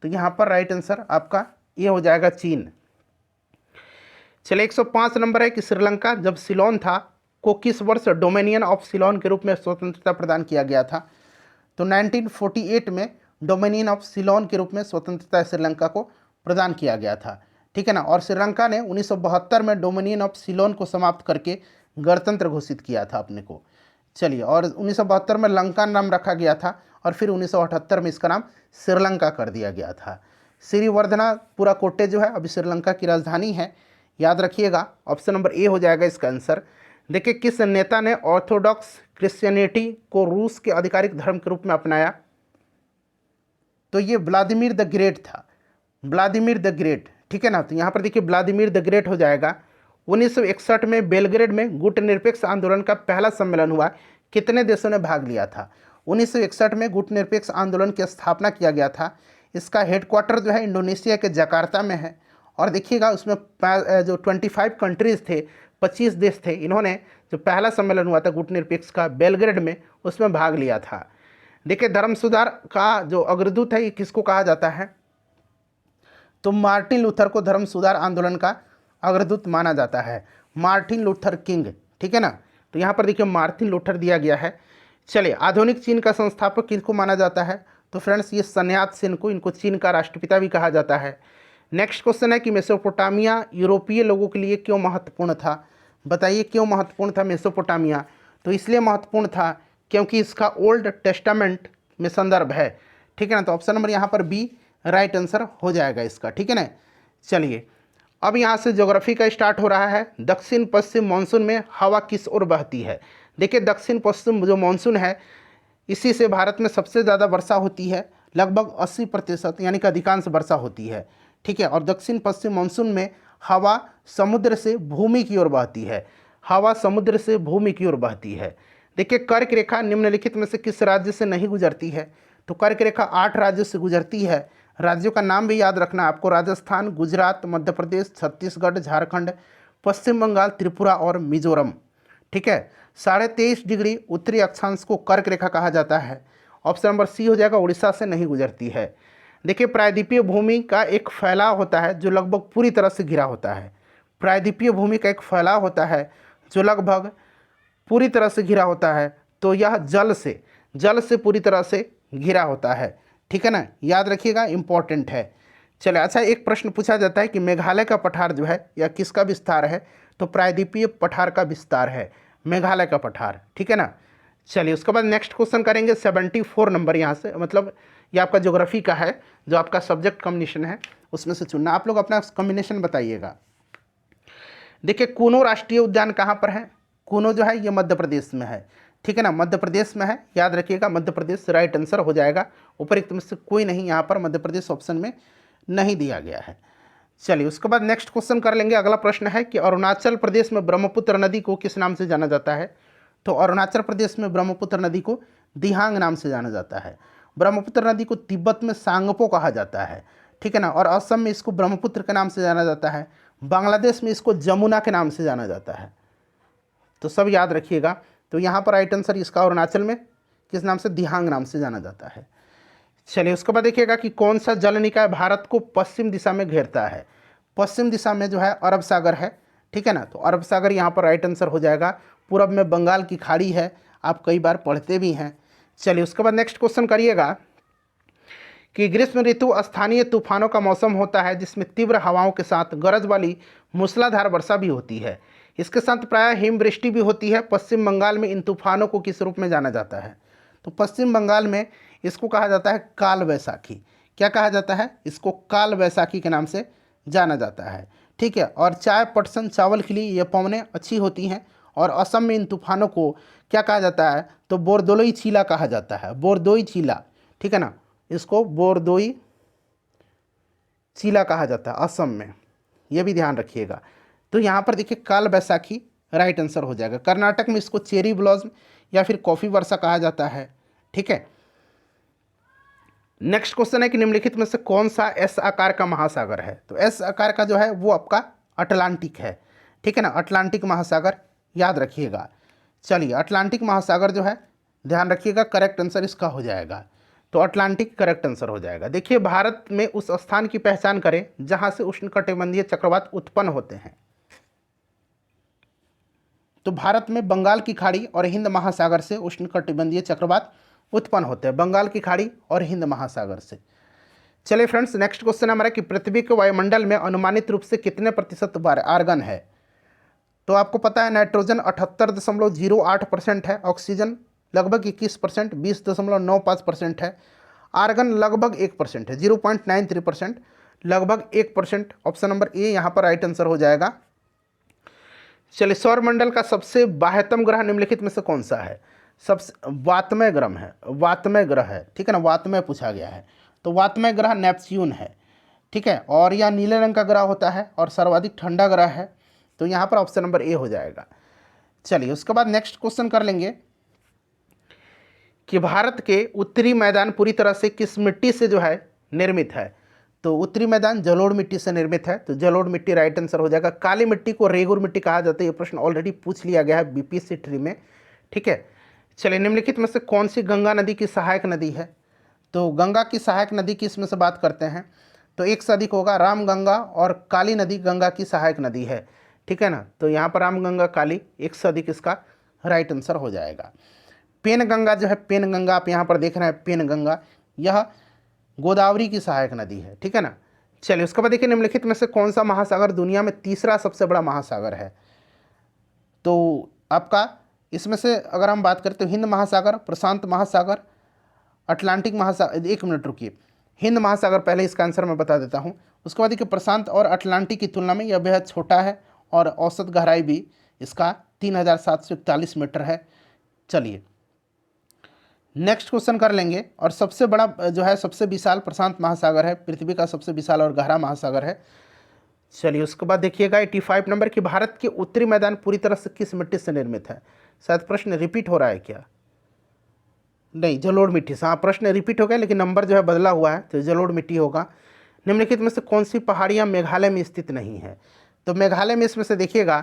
तो यहाँ पर राइट आंसर आपका ये हो जाएगा चीन। चलिए 105 नंबर है कि श्रीलंका जब सिलोन था को किस वर्ष डोमिनियन ऑफ सिलोन के रूप में स्वतंत्रता प्रदान किया गया था? तो 1948 में डोमिनियन ऑफ सिलोन के रूप में स्वतंत्रता श्रीलंका को प्रदान किया गया था, ठीक है ना। और श्रीलंका ने 1972 में डोमिनियन ऑफ सिलोन को समाप्त करके गणतंत्र घोषित किया था अपने को। चलिए और 1972 में लंका नाम रखा गया था, और फिर 1978 में इसका नाम श्रीलंका कर दिया गया था। श्रीवर्धनापुरा कोट्टे जो है अभी श्रीलंका की राजधानी है, याद रखिएगा। ऑप्शन नंबर ए हो जाएगा इसका आंसर। देखिए किस नेता ने ऑर्थोडॉक्स क्रिश्चियनिटी को रूस के आधिकारिक धर्म के रूप में अपनाया? तो ये व्लादिमीर द ग्रेट था, व्लादिमीर द ग्रेट, ठीक है ना। तो यहाँ पर देखिए व्लादिमीर द ग्रेट हो जाएगा। 1961 में बेलग्रेड में गुटनिरपेक्ष आंदोलन का पहला सम्मेलन हुआ, कितने देशों ने भाग लिया था? 1961 में गुटनिरपेक्ष आंदोलन की स्थापना किया गया था। इसका हेडक्वार्टर जो है इंडोनेशिया के जकार्ता में है, और देखिएगा उसमें जो 25 कंट्रीज़ थे, 25 देश थे, इन्होंने जो पहला सम्मेलन हुआ था गुटनिरपेक्ष का बेलग्रेड में, उसमें भाग लिया था। देखिए धर्म सुधार का जो अग्रदूत है ये किसको कहा जाता है? तो मार्टिन लूथर को धर्म सुधार आंदोलन का अग्रदूत माना जाता है, मार्टिन लूथर किंग, ठीक है ना। तो यहाँ पर देखिए मार्टिन लूथर दिया गया है। चलिए आधुनिक चीन का संस्थापक किसको माना जाता है? तो फ्रेंड्स ये sun यat-sen को, इनको चीन का राष्ट्रपिता भी कहा जाता है। नेक्स्ट क्वेश्चन है कि मेसोपोटामिया यूरोपीय लोगों के लिए क्यों महत्वपूर्ण था? बताइए क्यों महत्वपूर्ण था मेसोपोटामिया? तो इसलिए महत्वपूर्ण था क्योंकि इसका ओल्ड टेस्टामेंट में संदर्भ है, ठीक है ना। तो ऑप्शन नंबर यहाँ पर बी राइट आंसर हो जाएगा इसका, ठीक है ना। चलिए अब यहाँ से ज्योग्राफी का स्टार्ट हो रहा है। दक्षिण पश्चिम मानसून में हवा किस ओर बहती है? देखिए दक्षिण पश्चिम जो मानसून है इसी से भारत में सबसे ज़्यादा वर्षा होती है, लगभग 80% यानी कि अधिकांश वर्षा होती है, ठीक है। और दक्षिण पश्चिम मानसून में हवा समुद्र से भूमि की ओर बहती है, हवा समुद्र से भूमि की ओर बहती है। देखिए कर्क रेखा निम्नलिखित में से किस राज्य से नहीं गुजरती है? तो कर्क रेखा 8 राज्यों से गुजरती है। राज्यों का नाम भी याद रखना आपको, राजस्थान, गुजरात, मध्य प्रदेश, छत्तीसगढ़, झारखंड, पश्चिम बंगाल, त्रिपुरा और मिजोरम। ठीक है, 23.5 डिग्री उत्तरी अक्षांश को कर्क रेखा कहा जाता है। ऑप्शन नंबर सी हो जाएगा, उड़ीसा से नहीं गुजरती है। देखिए, प्रायद्वीपीय भूमि का एक फैलाव होता है जो लगभग पूरी तरह से घिरा होता है। प्रायद्वीपीय भूमि का एक फैलाव होता है जो लगभग पूरी तरह से घिरा होता है, तो यह जल से पूरी तरह से घिरा होता है। ठीक है ना, याद रखिएगा, इंपॉर्टेंट है। चले, अच्छा, एक प्रश्न पूछा जाता है कि मेघालय का पठार जो है यह किसका विस्तार है? तो प्रायद्वीपीय पठार का विस्तार है, मेघालय का पठार। ठीक है ना। चलिए, उसके बाद नेक्स्ट क्वेश्चन करेंगे 74 नंबर। यहाँ से मतलब ये आपका ज्योग्राफी का है, जो आपका सब्जेक्ट कॉम्बिनेशन है उसमें से चुनना। आप लोग अपना कॉम्बिनेशन बताइएगा। देखिए, कूनो राष्ट्रीय उद्यान कहाँ पर है? कूनो जो है ये मध्य प्रदेश में है। ठीक है ना, मध्य प्रदेश में है, याद रखिएगा, मध्य प्रदेश राइट आंसर हो जाएगा। उपरोक्त में से कोई नहीं, यहाँ पर मध्य प्रदेश ऑप्शन में नहीं दिया गया है। चलिए, उसके बाद नेक्स्ट क्वेश्चन कर लेंगे। अगला प्रश्न है कि अरुणाचल प्रदेश में ब्रह्मपुत्र नदी को किस नाम से जाना जाता है? तो अरुणाचल प्रदेश में ब्रह्मपुत्र नदी को दिहांग नाम से जाना जाता है। ब्रह्मपुत्र नदी को तिब्बत में सांगपो कहा जाता है। ठीक है ना, और असम में इसको ब्रह्मपुत्र के नाम से जाना जाता है। बांग्लादेश में इसको जमुना के नाम से जाना जाता है। तो सब याद रखिएगा। तो यहाँ पर राइट आंसर इसका अरुणाचल में किस नाम से? दिहांग नाम से जाना जाता है। चलिए, उसके बाद देखिएगा कि कौन सा जल निकाय भारत को पश्चिम दिशा में घेरता है? पश्चिम दिशा में जो है अरब सागर है। ठीक है ना, तो अरब सागर यहाँ पर राइट आंसर हो जाएगा। पूरब में बंगाल की खाड़ी है, आप कई बार पढ़ते भी हैं। चलिए, उसके बाद नेक्स्ट क्वेश्चन करिएगा कि ग्रीष्म ऋतु स्थानीय तूफानों का मौसम होता है जिसमें तीव्र हवाओं के साथ गरज वाली मूसलाधार वर्षा भी होती है। इसके साथ प्रायः हिमवृष्टि भी होती है। पश्चिम बंगाल में इन तूफानों को किस रूप में जाना जाता है? तो पश्चिम बंगाल में इसको कहा जाता है काल वैसाखी। क्या कहा जाता है? इसको काल वैसाखी के नाम से जाना जाता है। ठीक है, और चाय, पटसन, चावल के लिए ये पवनें अच्छी होती हैं। और असम में इन तूफानों को क्या कहा जाता है? तो बोरदोलोई छीला कहा जाता है, बोरदोई छीला। ठीक है ना, इसको बोरदोई छीला कहा जाता है असम में, ये भी ध्यान रखिएगा। तो यहाँ पर देखिए काल बैसाखी राइट आंसर हो जाएगा। कर्नाटक में इसको चेरी ब्लॉसम या फिर कॉफ़ी वर्षा कहा जाता है। ठीक है, नेक्स्ट क्वेश्चन है कि निम्नलिखित में से कौन सा एस आकार का महासागर है? तो एस आकार का जो है वो आपका अटलांटिक है। ठीक है ना, अटलांटिक महासागर याद रखिएगा। चलिए, अटलांटिक महासागर जो है ध्यान रखिएगा, करेक्ट आंसर इसका हो जाएगा। तो अटलांटिक करेक्ट आंसर हो जाएगा। देखिए, भारत में उस स्थान की पहचान करें जहां से उष्णकटिबंधीय चक्रवात उत्पन्न होते हैं। तो भारत में बंगाल की खाड़ी और हिंद महासागर से उष्णकटिबंधीय चक्रवात उत्पन्न होते हैं, बंगाल की खाड़ी और हिंद महासागर से। चलिए फ्रेंड्स, नेक्स्ट क्वेश्चन हमारा कि पृथ्वी के वायुमंडल में अनुमानित रूप से कितने प्रतिशत बार आर्गन है? तो आपको पता है नाइट्रोजन 78.08% है, ऑक्सीजन लगभग 21%, 20.95% है, आर्गन लगभग 1% है, 0.93%, लगभग 1%। ऑप्शन नंबर ए यहाँ पर राइट आंसर हो जाएगा। चलिए, सौरमंडल का सबसे बाह्यतम ग्रह निम्नलिखित में से कौन सा है? सबसे वातमय ग्रह है, वातमय ग्रह है। ठीक है ना, वातमय पूछा गया है। तो वातमय ग्रह नेपच्यून है। ठीक है, और यह नीले रंग का ग्रह होता है और सर्वाधिक ठंडा ग्रह है। तो यहाँ पर ऑप्शन नंबर ए हो जाएगा। चलिए, उसके बाद नेक्स्ट क्वेश्चन कर लेंगे कि भारत के उत्तरी मैदान पूरी तरह से किस मिट्टी से जो है निर्मित है? तो उत्तरी मैदान जलोढ़ मिट्टी से निर्मित है। तो जलोढ़ मिट्टी राइट आंसर हो जाएगा। काली मिट्टी को रेगुर मिट्टी कहा जाता है, ये प्रश्न ऑलरेडी पूछ लिया गया है बीपीएससी ट्री में। ठीक है, चलिए, निम्नलिखित में से कौन सी गंगा नदी की सहायक नदी है? तो गंगा की सहायक नदी की इसमें से बात करते हैं तो एक से अधिक होगा। रामगंगा और काली नदी गंगा की सहायक नदी है। ठीक है ना, तो यहाँ पर रामगंगा, काली, एक से अधिक इसका राइट आंसर हो जाएगा। पेनगंगा जो है, पेनगंगा आप यहाँ पर देख रहे हैं, पेनगंगा यह गोदावरी की सहायक नदी है। ठीक है ना। चलिए, उसके बाद देखिए निम्नलिखित में से कौन सा महासागर दुनिया में तीसरा सबसे बड़ा महासागर है? तो आपका इसमें से अगर हम बात करें तो हिंद महासागर, प्रशांत महासागर, अटलांटिक महासागर। एक मिनट रुकिए, हिंद महासागर पहले इसका आंसर मैं बता देता हूँ। उसके बाद देखिए प्रशांत और अटलांटिक की तुलना में यह बेहद छोटा है और औसत गहराई भी इसका 3741 मीटर है। चलिए, नेक्स्ट क्वेश्चन कर लेंगे। और सबसे बड़ा जो है, सबसे विशाल प्रशांत महासागर है, पृथ्वी का सबसे विशाल और गहरा महासागर है। चलिए, उसके बाद देखिएगा 85 नंबर कि भारत के उत्तरी मैदान पूरी तरह से किस मिट्टी से निर्मित है? शायद प्रश्न रिपीट हो रहा है क्या? नहीं, जलोढ़ मिट्टी से। हाँ, प्रश्न रिपीट हो गया लेकिन नंबर जो है बदला हुआ है, तो जलोढ़ मिट्टी होगा। निम्नलिखित में से कौन सी पहाड़ियाँ मेघालय में स्थित नहीं है? तो मेघालय में इसमें से देखिएगा,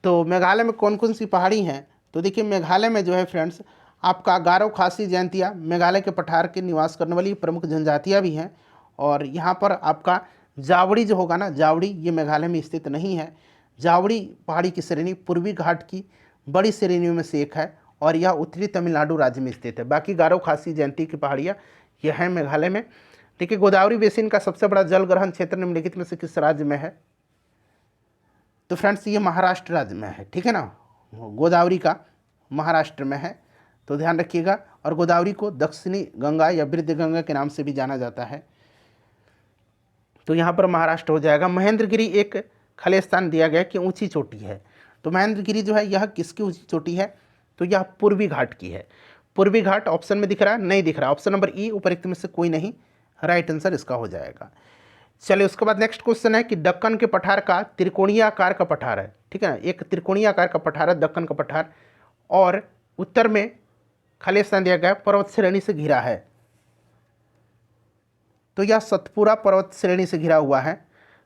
तो मेघालय में कौन कौन सी पहाड़ी हैं, तो देखिए मेघालय में जो है फ्रेंड्स आपका गारो, खासी, जयंतिया मेघालय के पठार के निवास करने वाली प्रमुख जनजातियाँ भी हैं। और यहाँ पर आपका जावड़ी जो होगा ना, जावड़ी ये मेघालय में स्थित नहीं है। जावड़ी पहाड़ी की श्रेणी पूर्वी घाट की बड़ी श्रेणियों में से एक है और यह उत्तरी तमिलनाडु राज्य में स्थित है। बाकी गारो, खासी, जयंती की पहाड़ियाँ यह हैं मेघालय में। देखिए गोदावरी बेसिन का सबसे बड़ा जल ग्रहण क्षेत्र निम्नलिखित में से किस राज्य में है, तो फ्रेंड्स ये महाराष्ट्र राज्य में है, ठीक है ना। गोदावरी का महाराष्ट्र में है, तो ध्यान रखिएगा। और गोदावरी को दक्षिणी गंगा या वृद्ध गंगा के नाम से भी जाना जाता है, तो यहाँ पर महाराष्ट्र हो जाएगा। महेंद्रगिरी एक खाली स्थान दिया गया कि ऊंची चोटी है, तो महेंद्रगिरी जो है यह किसकी ऊंची चोटी है, तो यह पूर्वी घाट की है। पूर्वी घाट ऑप्शन में दिख रहा है, नहीं दिख रहा, ऑप्शन नंबर ई उपरोक्त में से कोई नहीं, राइट आंसर इसका हो जाएगा। चलिए उसके बाद नेक्स्ट क्वेश्चन है कि दक्कन के पठार का त्रिकोणीय आकार का पठार है, ठीक है ना, एक त्रिकोणीय आकार का पठार है दक्कन का पठार, और उत्तर में खाली स्थान दिया गया पर्वत श्रेणी से घिरा है, तो यह सतपुड़ा पर्वत श्रेणी से घिरा हुआ है,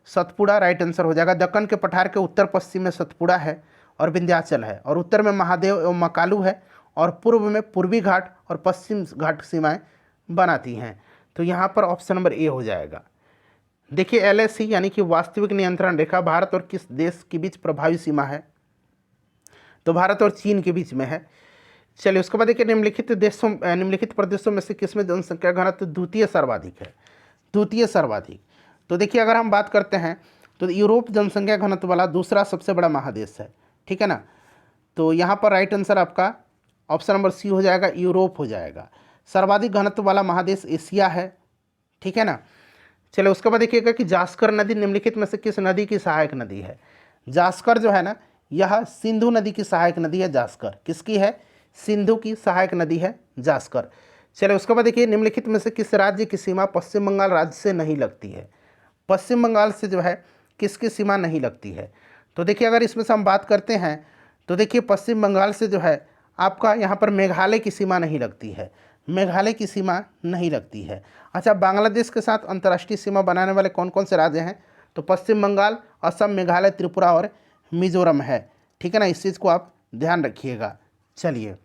सतपुड़ा राइट आंसर हो जाएगा। दक्कन के पठार के उत्तर पश्चिम में सतपुड़ा है और विंध्याचल है, और उत्तर में महादेव एवं मकालू है, और पूर्व में पूर्वी घाट और पश्चिम घाट सीमाएं बनाती हैं, तो यहाँ पर ऑप्शन नंबर ए हो जाएगा। देखिए एलएसी यानी कि वास्तविक नियंत्रण रेखा भारत और किस देश के बीच प्रभावी सीमा है, तो भारत और चीन के बीच में है। चलिए उसके बाद देखिए निम्नलिखित प्रदेशों में से किसमें जनसंख्या घनत्व द्वितीय सर्वाधिक है, द्वितीय सर्वाधिक, तो देखिए अगर हम बात करते हैं तो यूरोप जनसंख्या घनत्व वाला दूसरा सबसे बड़ा महादेश है, ठीक है ना, तो यहाँ पर राइट आंसर आपका ऑप्शन नंबर सी हो जाएगा, यूरोप हो जाएगा। सर्वाधिक घनत्व वाला महादेश एशिया है, ठीक है ना। चलिए उसके बाद देखिएगा कि जास्कर नदी निम्नलिखित में से किस नदी की सहायक नदी है, जास्कर जो है ना यह सिंधु नदी की सहायक नदी है, जास्कर किसकी है, सिंधु की सहायक नदी है जास्कर। चलिए उसके बाद देखिए निम्नलिखित में से किस राज्य की सीमा पश्चिम बंगाल राज्य से नहीं लगती है, पश्चिम बंगाल से जो है किसकी सीमा नहीं लगती है, तो देखिए अगर इसमें से हम बात करते हैं तो देखिए पश्चिम बंगाल से जो है आपका यहाँ पर मेघालय की सीमा नहीं लगती है, मेघालय की सीमा नहीं लगती है। अच्छा, बांग्लादेश के साथ अंतर्राष्ट्रीय सीमा बनाने वाले कौन कौन से राज्य हैं, तो पश्चिम बंगाल, असम, मेघालय, त्रिपुरा और मिजोरम है, ठीक है ना, इस चीज़ को आप ध्यान रखिएगा। चलिए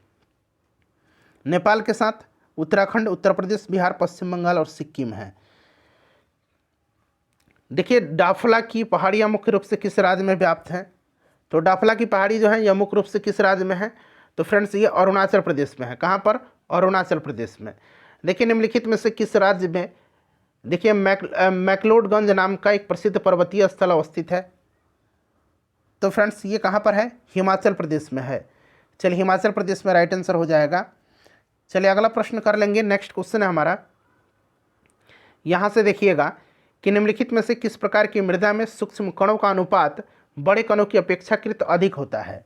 नेपाल के साथ उत्तराखंड, उत्तर प्रदेश, बिहार, पश्चिम बंगाल और सिक्किम है। देखिए डाफला की पहाड़ियाँ मुख्य रूप से किस राज्य में व्याप्त हैं, तो डाफला की पहाड़ी जो है यह मुख्य रूप से किस राज्य में है, तो फ्रेंड्स ये अरुणाचल प्रदेश में है। कहाँ पर, अरुणाचल प्रदेश में। देखिए निम्नलिखित में से किस राज्य में देखिए मैक्लोडगंज नाम का एक प्रसिद्ध पर्वतीय स्थल अवस्थित है, तो फ्रेंड्स ये कहाँ पर है, हिमाचल प्रदेश में है। चलिए हिमाचल प्रदेश में राइट आंसर हो जाएगा। चलिए अगला प्रश्न कर लेंगे, नेक्स्ट क्वेश्चन है हमारा, यहाँ से देखिएगा कि निम्नलिखित में से किस प्रकार की मृदा में सूक्ष्म कणों का अनुपात बड़े कणों की अपेक्षाकृत अधिक होता है,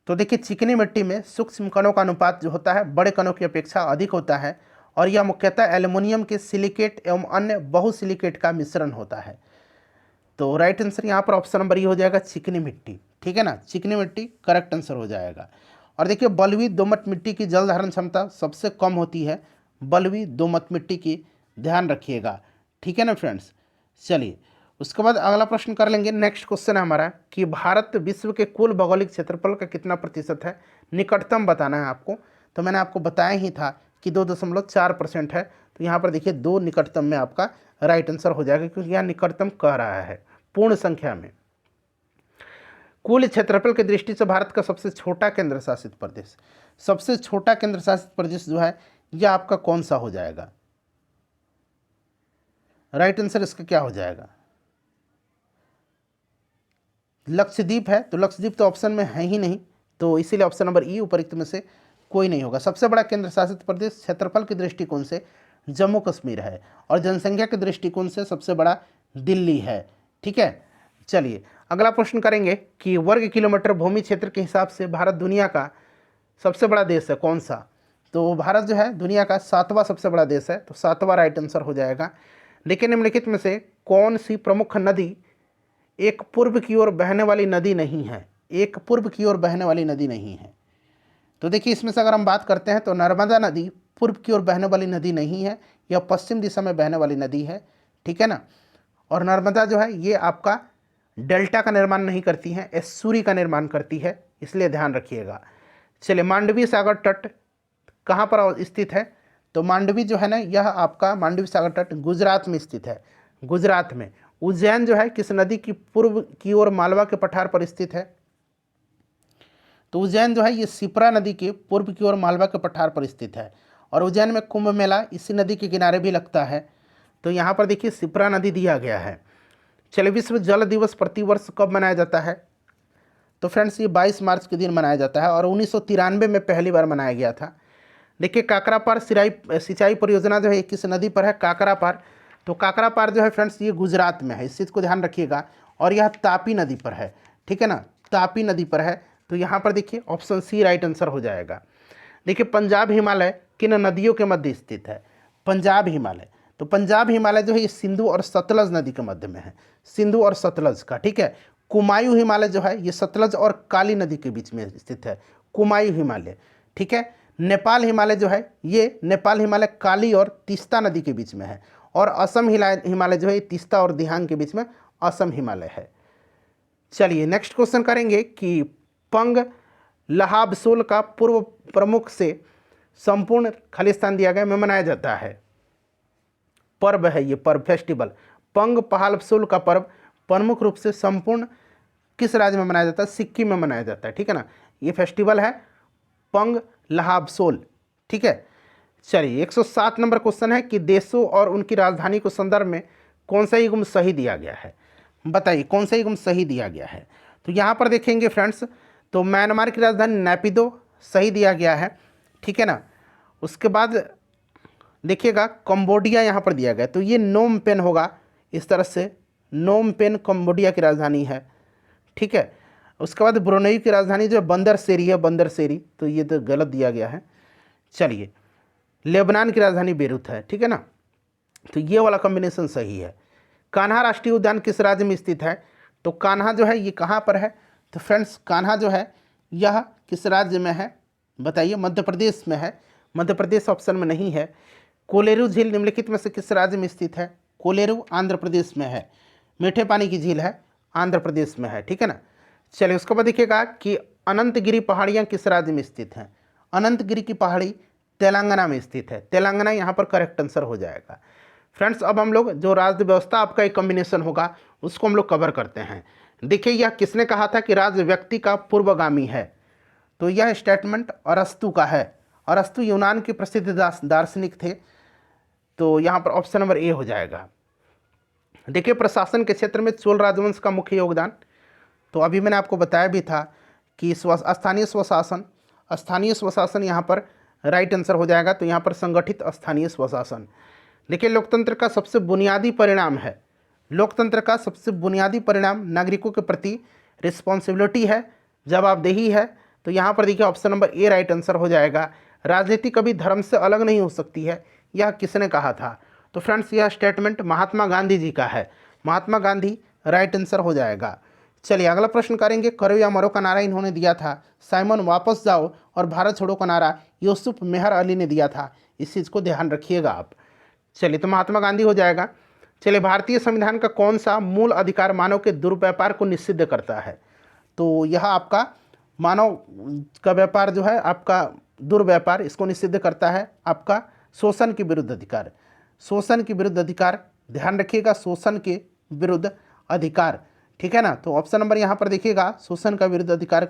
तो देखिए चिकनी मिट्टी में सूक्ष्म कणों का अनुपात जो होता है बड़े कणों की अपेक्षा अधिक होता है, और यह मुख्यतः एल्युमिनियम के सिलिकेट एवं अन्य बहुसिलिकेट का मिश्रण होता है, तो राइट आंसर यहाँ पर ऑप्शन नंबर ई हो जाएगा, चिकनी मिट्टी, ठीक है ना, चिकनी मिट्टी करेक्ट आंसर हो जाएगा। और देखिए बलुई दोमट मिट्टी की जल धारण क्षमता सबसे कम होती है, बलुई दोमट मिट्टी की, ध्यान रखिएगा, ठीक है ना फ्रेंड्स। चलिए उसके बाद अगला प्रश्न कर लेंगे, नेक्स्ट क्वेश्चन है हमारा कि भारत विश्व के कुल भौगोलिक क्षेत्रफल का कितना प्रतिशत है, निकटतम बताना है आपको, तो मैंने आपको बताया ही था कि 2.4% है, तो यहाँ पर देखिए 2 निकटतम में आपका राइट आंसर हो जाएगा, क्योंकि यहाँ निकटतम कह रहा है पूर्ण संख्या में। कुल क्षेत्रफल की दृष्टि से भारत का सबसे छोटा केंद्र शासित प्रदेश, सबसे छोटा केंद्र शासित प्रदेश जो है यह आपका कौन सा हो जाएगा, राइट आंसर इसका क्या हो जाएगा, लक्षद्वीप है, तो लक्षद्वीप तो ऑप्शन में है ही नहीं, तो इसीलिए ऑप्शन नंबर ई उपरोक्त में से कोई नहीं होगा। सबसे बड़ा केंद्र शासित प्रदेश क्षेत्रफल के दृष्टिकोण से जम्मू कश्मीर है, और जनसंख्या के दृष्टिकोण से सबसे बड़ा दिल्ली है, ठीक है। चलिए अगला प्रश्न करेंगे कि वर्ग किलोमीटर भूमि क्षेत्र के हिसाब से भारत दुनिया का सबसे बड़ा देश है कौन सा, तो भारत जो है दुनिया का 7वां सबसे बड़ा देश है, तो 7वां राइट आंसर हो जाएगा। लेकिन निम्नलिखित में से कौन सी प्रमुख नदी एक पूर्व की ओर बहने वाली नदी नहीं है, एक पूर्व की ओर बहने वाली नदी नहीं है, तो देखिए इसमें से अगर हम बात करते हैं तो नर्मदा नदी पूर्व की ओर बहने वाली नदी नहीं है, यह पश्चिम दिशा में बहने वाली नदी है, ठीक है ना। और नर्मदा जो है ये आपका डेल्टा का निर्माण नहीं करती हैं, एस्चुरी का निर्माण करती है, इसलिए ध्यान रखिएगा। चलिए, मांडवी सागर तट कहाँ पर स्थित है? तो मांडवी जो है ना, यह आपका मांडवी सागर तट गुजरात में स्थित है, गुजरात में। उज्जैन जो है किस नदी की पूर्व की ओर मालवा के पठार पर स्थित है? तो उज्जैन जो है ये शिप्रा नदी के पूर्व की ओर मालवा के पठार पर स्थित है, और उज्जैन में कुंभ मेला इसी नदी के किनारे भी लगता है। तो यहाँ पर देखिए शिप्रा नदी दिया गया है। चलिए, विश्व जल दिवस प्रतिवर्ष कब मनाया जाता है? तो फ्रेंड्स, ये 22 मार्च के दिन मनाया जाता है, और 1993 में पहली बार मनाया गया था। देखिए, काकरापार सिंचाई परियोजना जो है किस नदी पर है? काकरापार। तो काकरापार जो है फ्रेंड्स ये गुजरात में है, इस चीज़ को ध्यान रखिएगा। और यह तापी नदी पर है, ठीक है ना, तापी नदी पर है। तो यहाँ पर देखिए ऑप्शन सी राइट आंसर हो जाएगा। देखिए, पंजाब हिमालय किन नदियों के मध्य स्थित है? पंजाब हिमालय। तो पंजाब हिमालय जो है ये सिंधु और सतलज नदी के मध्य में है, सिंधु और सतलज का, ठीक है। कुमायूं हिमालय जो है ये सतलज और काली नदी के बीच में स्थित है, कुमायूं हिमालय, ठीक है। नेपाल हिमालय जो है ये नेपाल हिमालय काली और तीस्ता नदी के बीच में है, और असम हिमालय जो है तीस्ता और दिहांग के बीच में असम हिमालय है। चलिए, नेक्स्ट क्वेश्चन करेंगे कि पंग लहाबसोल का पूर्व प्रमुख से संपूर्ण खालिस्तान दिया गया में मनाया जाता है। पर्व है ये, पर्व फेस्टिवल। पंग पहालबसोल का पर्व प्रमुख रूप से संपूर्ण किस राज्य में मनाया जाता है? सिक्किम में मनाया जाता है, ठीक है ना। ये फेस्टिवल है पंग लहाबसोल, ठीक है। चलिए, 107 नंबर क्वेश्चन है कि देशों और उनकी राजधानी को संदर्भ में कौन सा युग्म सही दिया गया है? बताइए कौन सा युग्म सही दिया गया है। तो यहाँ पर देखेंगे फ्रेंड्स, तो म्यांमार की राजधानी नैपिदो सही दिया गया है, ठीक है ना। उसके बाद देखिएगा कंबोडिया यहाँ पर दिया गया, तो ये नोम पेन होगा, इस तरह से नोम पेन कंबोडिया की राजधानी है, ठीक है। उसके बाद ब्रुनेई की राजधानी जो बंदर सेरी है, बंदर सेरी, तो ये तो गलत दिया गया है। चलिए, लेबनान की राजधानी बेरूत है, ठीक है ना, तो ये वाला कॉम्बिनेशन सही है। कान्हा राष्ट्रीय उद्यान किस राज्य में स्थित है? तो कान्हा जो है ये कहाँ पर है? तो फ्रेंड्स, कान्हा जो है यह किस राज्य में है? बताइए, मध्य प्रदेश में है, मध्य प्रदेश ऑप्शन में नहीं है। कोलेरू झील निम्नलिखित में से किस राज्य में स्थित है? कोलेरू आंध्र प्रदेश में है, मीठे पानी की झील है, आंध्र प्रदेश में है, ठीक है ना। चलिए, उसके बाद देखिएगा कि अनंतगिरी पहाड़ियाँ किस राज्य में स्थित हैं? अनंतगिरी की पहाड़ी तेलंगाना में स्थित है, तेलंगाना यहाँ पर करेक्ट आंसर हो जाएगा। फ्रेंड्स, अब हम लोग जो राज्य व्यवस्था आपका एक कॉम्बिनेशन होगा उसको हम लोग कवर करते हैं। देखिए, यह किसने कहा था कि राज्य व्यक्ति का पूर्वगामी है? तो यह स्टेटमेंट अरस्तु का है। अरस्तु यूनान के प्रसिद्ध दार्शनिक थे, तो यहाँ पर ऑप्शन नंबर ए हो जाएगा। देखिए, प्रशासन के क्षेत्र में चोल राजवंश का मुख्य योगदान, तो अभी मैंने आपको बताया भी था कि स्थानीय स्वशासन यहाँ पर राइट आंसर हो जाएगा। तो यहाँ पर संगठित स्थानीय स्वशासन। देखिए, लोकतंत्र का सबसे बुनियादी परिणाम है, लोकतंत्र का सबसे बुनियादी परिणाम नागरिकों के प्रति रिस्पॉन्सिबिलिटी है, जवाबदेही है। तो यहाँ पर देखिए option number A right answer हो जाएगा। राजनीति कभी धर्म से अलग नहीं हो सकती है, यह किसने कहा था? तो फ्रेंड्स, यह स्टेटमेंट महात्मा गांधी जी का है, महात्मा गांधी राइट आंसर हो जाएगा। चलिए, अगला प्रश्न करेंगे। करो या मरो का नारा इन्होंने दिया था। साइमन वापस जाओ और भारत छोड़ो का नारा यूसुफ मेहर अली ने दिया था, इस चीज़ को ध्यान रखिएगा आप। चलिए, तो महात्मा गांधी हो जाएगा। चलिए, भारतीय संविधान का कौन सा मूल अधिकार मानव के दुर्व्यापार को निषिद्ध करता है? तो यह आपका मानव का व्यापार जो है, आपका दुर्व्यापार, इसको निषिद्ध करता है आपका शोषण के विरुद्ध अधिकार, शोषण के विरुद्ध अधिकार, ध्यान रखिएगा, शोषण के विरुद्ध अधिकार, ठीक है ना। तो ऑप्शन नंबर यहाँ पर देखिएगा, शोषण का विरुद्ध अधिकार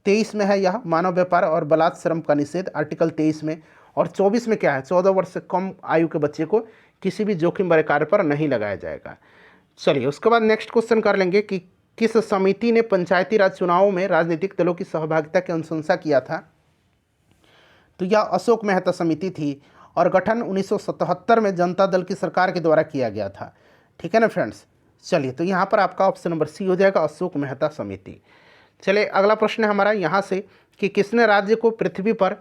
23 में है यह मानव व्यापार और बलात् श्रम का निषेध, आर्टिकल 23 में। और 24 में क्या है? 14 वर्ष से कम आयु के बच्चे को किसी भी जोखिम भरे कार्य पर नहीं लगाया जाएगा। चलिए, उसके बाद नेक्स्ट क्वेश्चन कर लेंगे कि किस समिति ने पंचायती राज चुनावों में राजनीतिक दलों की सहभागिता की अनुशंसा किया था? तो यह अशोक मेहता समिति थी, और गठन 1977 में जनता दल की सरकार के द्वारा किया गया था, ठीक है ना फ्रेंड्स। चलिए, तो यहाँ पर आपका ऑप्शन नंबर सी हो जाएगा, अशोक मेहता समिति। चलिए, अगला प्रश्न है हमारा यहाँ से कि किसने राज्य को पृथ्वी पर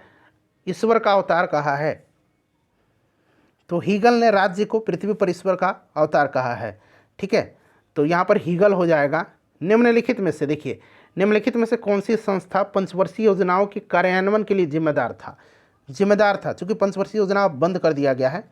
ईश्वर का अवतार कहा है? तो हीगल ने राज्य को पृथ्वी पर ईश्वर का अवतार कहा है, ठीक है। तो यहाँ पर हीगल हो जाएगा। निम्नलिखित में से देखिए, निम्नलिखित में से कौन सी संस्था पंचवर्षीय योजनाओं के कार्यान्वयन के लिए जिम्मेदार था? चूँकि पंचवर्षीय योजना बंद कर दिया गया है,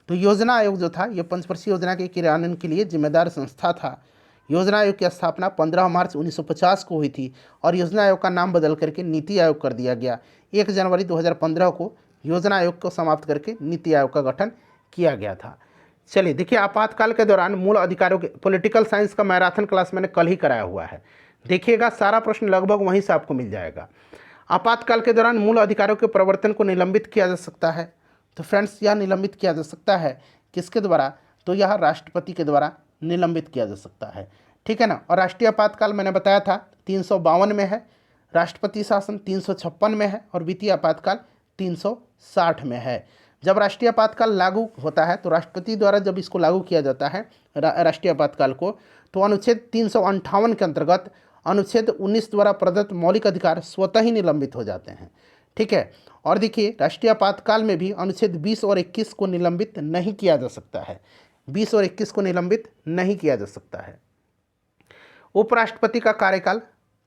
तो योजना आयोग जो था ये पंचवर्षीय योजना के क्रियान्वयन के लिए जिम्मेदार संस्था था। योजना आयोग की स्थापना 15 मार्च 1950 को हुई थी और योजना आयोग का नाम बदल करके नीति आयोग कर दिया गया। 1 जनवरी 2015 को योजना आयोग को समाप्त करके नीति आयोग का गठन किया गया था। चलिए देखिए, आपातकाल के दौरान मूल अधिकारों के पॉलिटिकल साइंस का मैराथन क्लास मैंने कल ही कराया हुआ है, देखिएगा सारा प्रश्न लगभग वहीं से आपको मिल जाएगा। आपातकाल के दौरान मूल अधिकारों के प्रवर्तन को निलंबित किया जा सकता है। तो फ्रेंड्स, यह निलंबित किया जा सकता है किसके द्वारा? तो यह राष्ट्रपति के द्वारा निलंबित किया जा सकता है, ठीक है ना। और राष्ट्रीय आपातकाल मैंने बताया था 352 में है, राष्ट्रपति शासन 356 में है और वित्तीय आपातकाल 360 में है। जब राष्ट्रीय आपातकाल लागू होता है तो राष्ट्रपति द्वारा जब इसको लागू किया जाता है राष्ट्रीय आपातकाल को, तो अनुच्छेद 358 के अंतर्गत अनुच्छेद 19 द्वारा प्रदत्त मौलिक अधिकार स्वतः ही निलंबित हो जाते हैं, ठीक है। और देखिए, राष्ट्रीय आपातकाल में भी अनुच्छेद 20 और 21 को निलंबित नहीं किया जा सकता है, 20 और 21 को निलंबित नहीं किया जा सकता है। उपराष्ट्रपति का कार्यकाल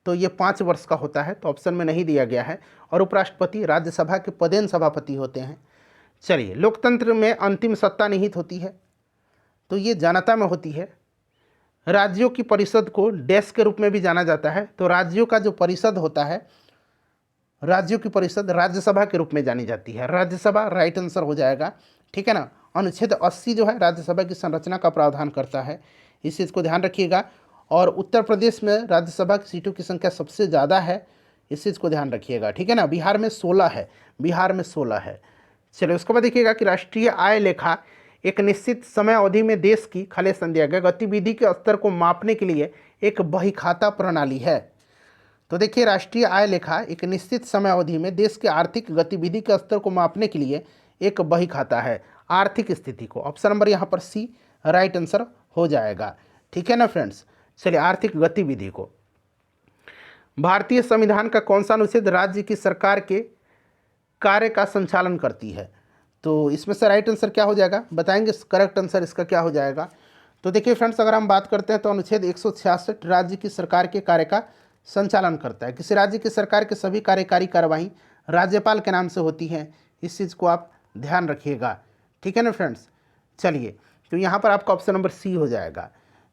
तो ये 5 वर्ष का होता है, तो ऑप्शन में नहीं दिया गया है। और उपराष्ट्रपति राज्यसभा के पदेन सभापति होते हैं। चलिए, लोकतंत्र में अंतिम सत्ता निहित होती है, तो ये जनता में होती है। राज्यों की परिषद को डैश के रूप में भी जाना जाता है, तो राज्यों का जो परिषद होता है, राज्यों की परिषद राज्यसभा के रूप में जानी जाती है। राज्यसभा राइट आंसर हो जाएगा, ठीक है ना। अनुच्छेद 80 जो है राज्यसभा की संरचना का प्रावधान करता है, इस चीज़ को ध्यान रखिएगा। और उत्तर प्रदेश में राज्यसभा की सीटों की संख्या सबसे ज़्यादा है, इस चीज़ को ध्यान रखिएगा, ठीक है ना। बिहार में 16 है, बिहार में 16 है। चलिए, उसके बाद देखिएगा कि राष्ट्रीय आय लेखा एक निश्चित समय अवधि में देश की खाली स्थान दिया गया गतिविधि के स्तर को मापने के लिए एक बहीखाता प्रणाली है। तो देखिए, राष्ट्रीय आय लेखा एक निश्चित समय अवधि में देश के आर्थिक गतिविधि के स्तर को मापने के लिए एक बहीखाता है, आर्थिक स्थिति को। ऑप्शन नंबर यहाँ पर सी राइट आंसर हो जाएगा, ठीक है ना फ्रेंड्स। चलिए, आर्थिक गतिविधि को भारतीय संविधान का कौन सा अनुच्छेद राज्य की सरकार के कार्य का संचालन करती है? तो इसमें से राइट आंसर क्या हो जाएगा, बताएंगे करेक्ट आंसर इसका क्या हो जाएगा। तो देखिए फ्रेंड्स, अगर हम बात करते हैं तो अनुच्छेद 166 राज्य की सरकार के कार्य का संचालन करता है। किसी राज्य की सरकार के सभी कार्यकारी कार्रवाई राज्यपाल के नाम से होती हैं, इस चीज़ को आप ध्यान रखिएगा, ठीक है ना फ्रेंड्स। चलिए, तो यहाँ पर आपका ऑप्शन नंबर सी हो जाएगा।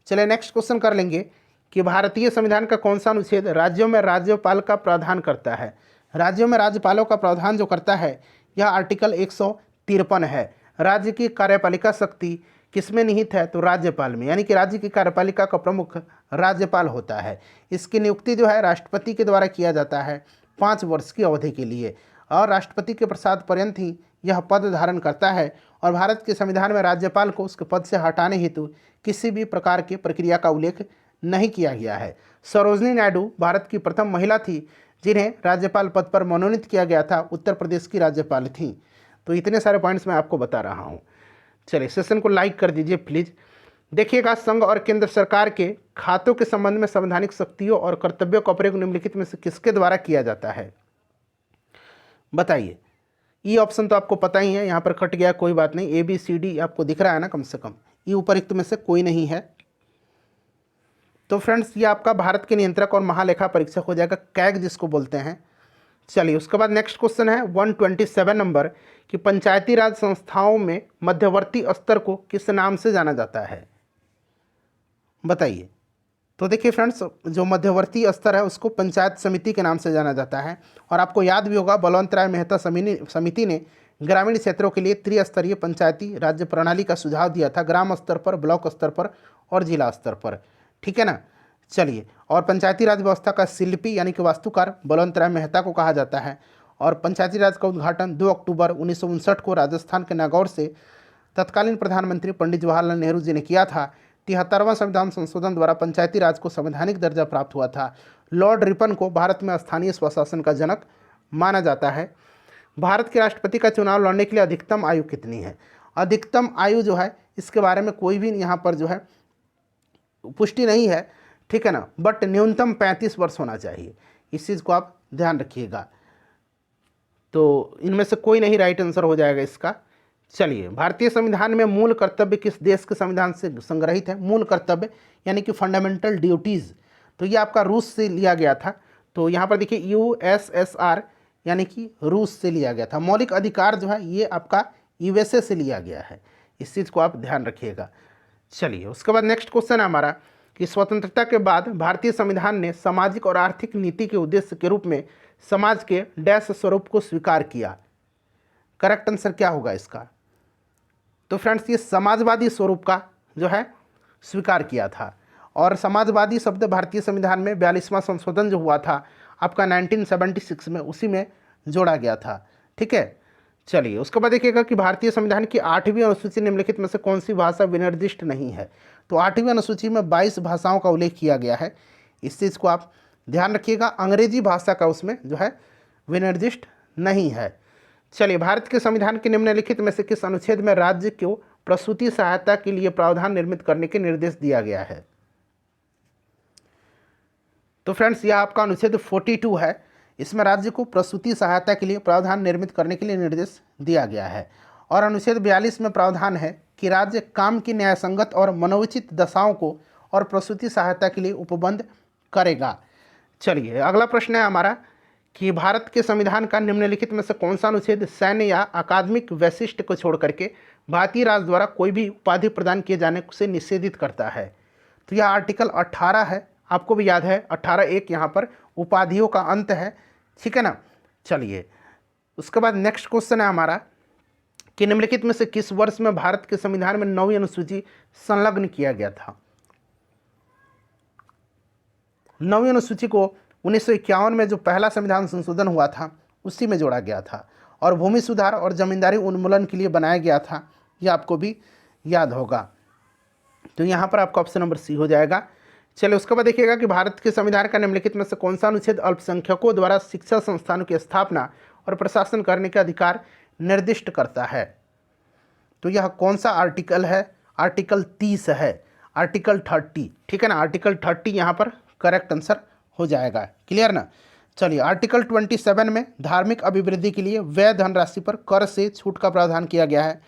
चलिए, नेक्स्ट क्वेश्चन कर लेंगे कि भारतीय संविधान का कौन सा अनुच्छेद राज्यों में राज्यपाल का प्रावधान करता है? राज्यों में राज्यपालों का प्रावधान जो करता है यह आर्टिकल 153 है। राज्य की कार्यपालिका शक्ति किसमें निहित है? तो राज्यपाल में, यानी कि राज्य की कार्यपालिका का प्रमुख राज्यपाल होता है। इसकी नियुक्ति जो है राष्ट्रपति के द्वारा किया जाता है 5 वर्ष की अवधि के लिए, और राष्ट्रपति के प्रसाद पर्यंत ही यह पद धारण करता है। और भारत के संविधान में राज्यपाल को उसके पद से हटाने हेतु किसी भी प्रकार की प्रक्रिया का उल्लेख नहीं किया गया है। सरोजिनी नायडू भारत की प्रथम महिला थी जिन्हें राज्यपाल पद पर मनोनीत किया गया था, उत्तर प्रदेश की राज्यपाल थीं। तो इतने सारे पॉइंट्स मैं आपको बता रहा हूँ। चलिए, सेशन को लाइक कर दीजिए प्लीज़। देखिएगा, संघ और केंद्र सरकार के खातों के संबंध में संवैधानिक शक्तियों और कर्तव्यों का प्रयोग निम्नलिखित में से किसके द्वारा किया जाता है? बताइए। ई ऑप्शन तो आपको पता ही है, यहाँ पर कट गया, कोई बात नहीं। ए बी सी डी आपको दिख रहा है ना, कम से कम ई उपरिक्त में से कोई नहीं है। तो फ्रेंड्स, ये आपका भारत के नियंत्रक और महालेखा परीक्षक हो जाएगा, कैग जिसको बोलते हैं। चलिए, उसके बाद नेक्स्ट क्वेश्चन है 127 नंबर कि पंचायती राज संस्थाओं में मध्यवर्ती स्तर को किस नाम से जाना जाता है? बताइए। तो देखिए फ्रेंड्स, जो मध्यवर्ती स्तर है उसको पंचायत समिति के नाम से जाना जाता है। और आपको याद भी होगा, बलवंत राय मेहता समिति ने ग्रामीण क्षेत्रों के लिए त्रिस्तरीय पंचायती राज्य प्रणाली का सुझाव दिया था, ग्राम स्तर पर, ब्लॉक स्तर पर और जिला स्तर पर, ठीक है ना। चलिए, और पंचायती राज व्यवस्था का शिल्पी यानी कि वास्तुकार बलवंत राय मेहता को कहा जाता है। और पंचायती राज का उद्घाटन 2 अक्टूबर 1959 को राजस्थान के नागौर से तत्कालीन प्रधानमंत्री पंडित जवाहरलाल नेहरू जी ने किया था। 73वां संविधान संशोधन द्वारा पंचायती राज को संवैधानिक दर्जा प्राप्त हुआ था। लॉर्ड रिपन को भारत में स्थानीय स्वशासन का जनक माना जाता है। भारत के राष्ट्रपति का चुनाव लड़ने के लिए अधिकतम आयु कितनी है? अधिकतम आयु जो है इसके बारे में कोई भी यहाँ पर जो है पुष्टि नहीं है, ठीक है ना, बट न्यूनतम 35 वर्ष होना चाहिए, इस चीज़ को आप ध्यान रखिएगा। तो इनमें से कोई नहीं राइट आंसर हो जाएगा इसका। चलिए, भारतीय संविधान में मूल कर्तव्य किस देश के संविधान से संग्रहित है? मूल कर्तव्य यानी कि फंडामेंटल ड्यूटीज़, तो ये आपका रूस से लिया गया था। तो यहाँ पर देखिए USSR यानी कि रूस से लिया गया था। मौलिक अधिकार जो है ये आपका USA से लिया गया है, इस चीज़ को आप ध्यान रखिएगा। चलिए, उसके बाद नेक्स्ट क्वेश्चन है हमारा कि स्वतंत्रता के बाद भारतीय संविधान ने सामाजिक और आर्थिक नीति के उद्देश्य के रूप में समाज के डैश स्वरूप को स्वीकार किया। करेक्ट आंसर क्या होगा इसका? तो फ्रेंड्स ये समाजवादी स्वरूप का जो है स्वीकार किया था। और समाजवादी शब्द भारतीय संविधान में 42वां संशोधन जो हुआ था आपका 1976 में, उसी में जोड़ा गया था। ठीक है, चलिए उसके बाद देखिएगा कि भारतीय संविधान की 8वीं अनुसूची निम्नलिखित में से कौन सी भाषा विनिर्दिष्ट नहीं है। तो 8वीं अनुसूची में 22 भाषाओं का उल्लेख किया गया है, इस चीज़ को आप ध्यान रखिएगा। अंग्रेजी भाषा का उसमें जो है विनिर्दिष्ट नहीं है। चलिए, भारत के संविधान के निम्नलिखित में से किस अनुच्छेद में राज्य को प्रसूति सहायता के लिए प्रावधान निर्मित करने के निर्देश दिया गया है? तो फ्रेंड्स यह आपका अनुच्छेद 42 है। इसमें राज्य को प्रसूति सहायता के लिए प्रावधान निर्मित करने के लिए निर्देश दिया गया है। और अनुच्छेद 42 में प्रावधान है कि राज्य काम की न्यायसंगत और मनोचित दशाओं को और प्रसूति सहायता के लिए उपबंध करेगा। चलिए अगला प्रश्न है हमारा कि भारत के संविधान का निम्नलिखित में से कौन सा अनुच्छेद सैन्य या अकादमिक वैशिष्ट को छोड़ करके भारतीय राज्य द्वारा कोई भी उपाधि प्रदान किए जाने से निषेधित करता है? तो यह आर्टिकल 18 है, आपको भी याद है 18(1) यहाँ पर उपाधियों का अंत है। ठीक है ना। चलिए उसके बाद नेक्स्ट क्वेश्चन है हमारा कि निम्नलिखित में से किस वर्ष में भारत के संविधान में 9वीं अनुसूची संलग्न किया गया था? 9वीं अनुसूची को 1951 में जो पहला संविधान संशोधन हुआ था उसी में जोड़ा गया था और भूमि सुधार और जमींदारी उन्मूलन के लिए बनाया गया था, यह आपको भी याद होगा। तो यहाँ पर आपका ऑप्शन नंबर सी हो जाएगा। चलिए उसके बाद देखिएगा कि भारत के संविधान का निम्नलिखित में से कौन सा अनुच्छेद अल्पसंख्यकों द्वारा शिक्षा संस्थानों की स्थापना और प्रशासन करने का अधिकार निर्दिष्ट करता है? तो यह कौन सा आर्टिकल है? आर्टिकल 30 है, आर्टिकल 30। ठीक है ना, आर्टिकल 30 यहाँ पर करेक्ट आंसर हो जाएगा। क्लियर ना। चलिए आर्टिकल 27 में धार्मिक अभिवृद्धि के लिए व्यय धनराशि पर कर से छूट का प्रावधान किया गया है।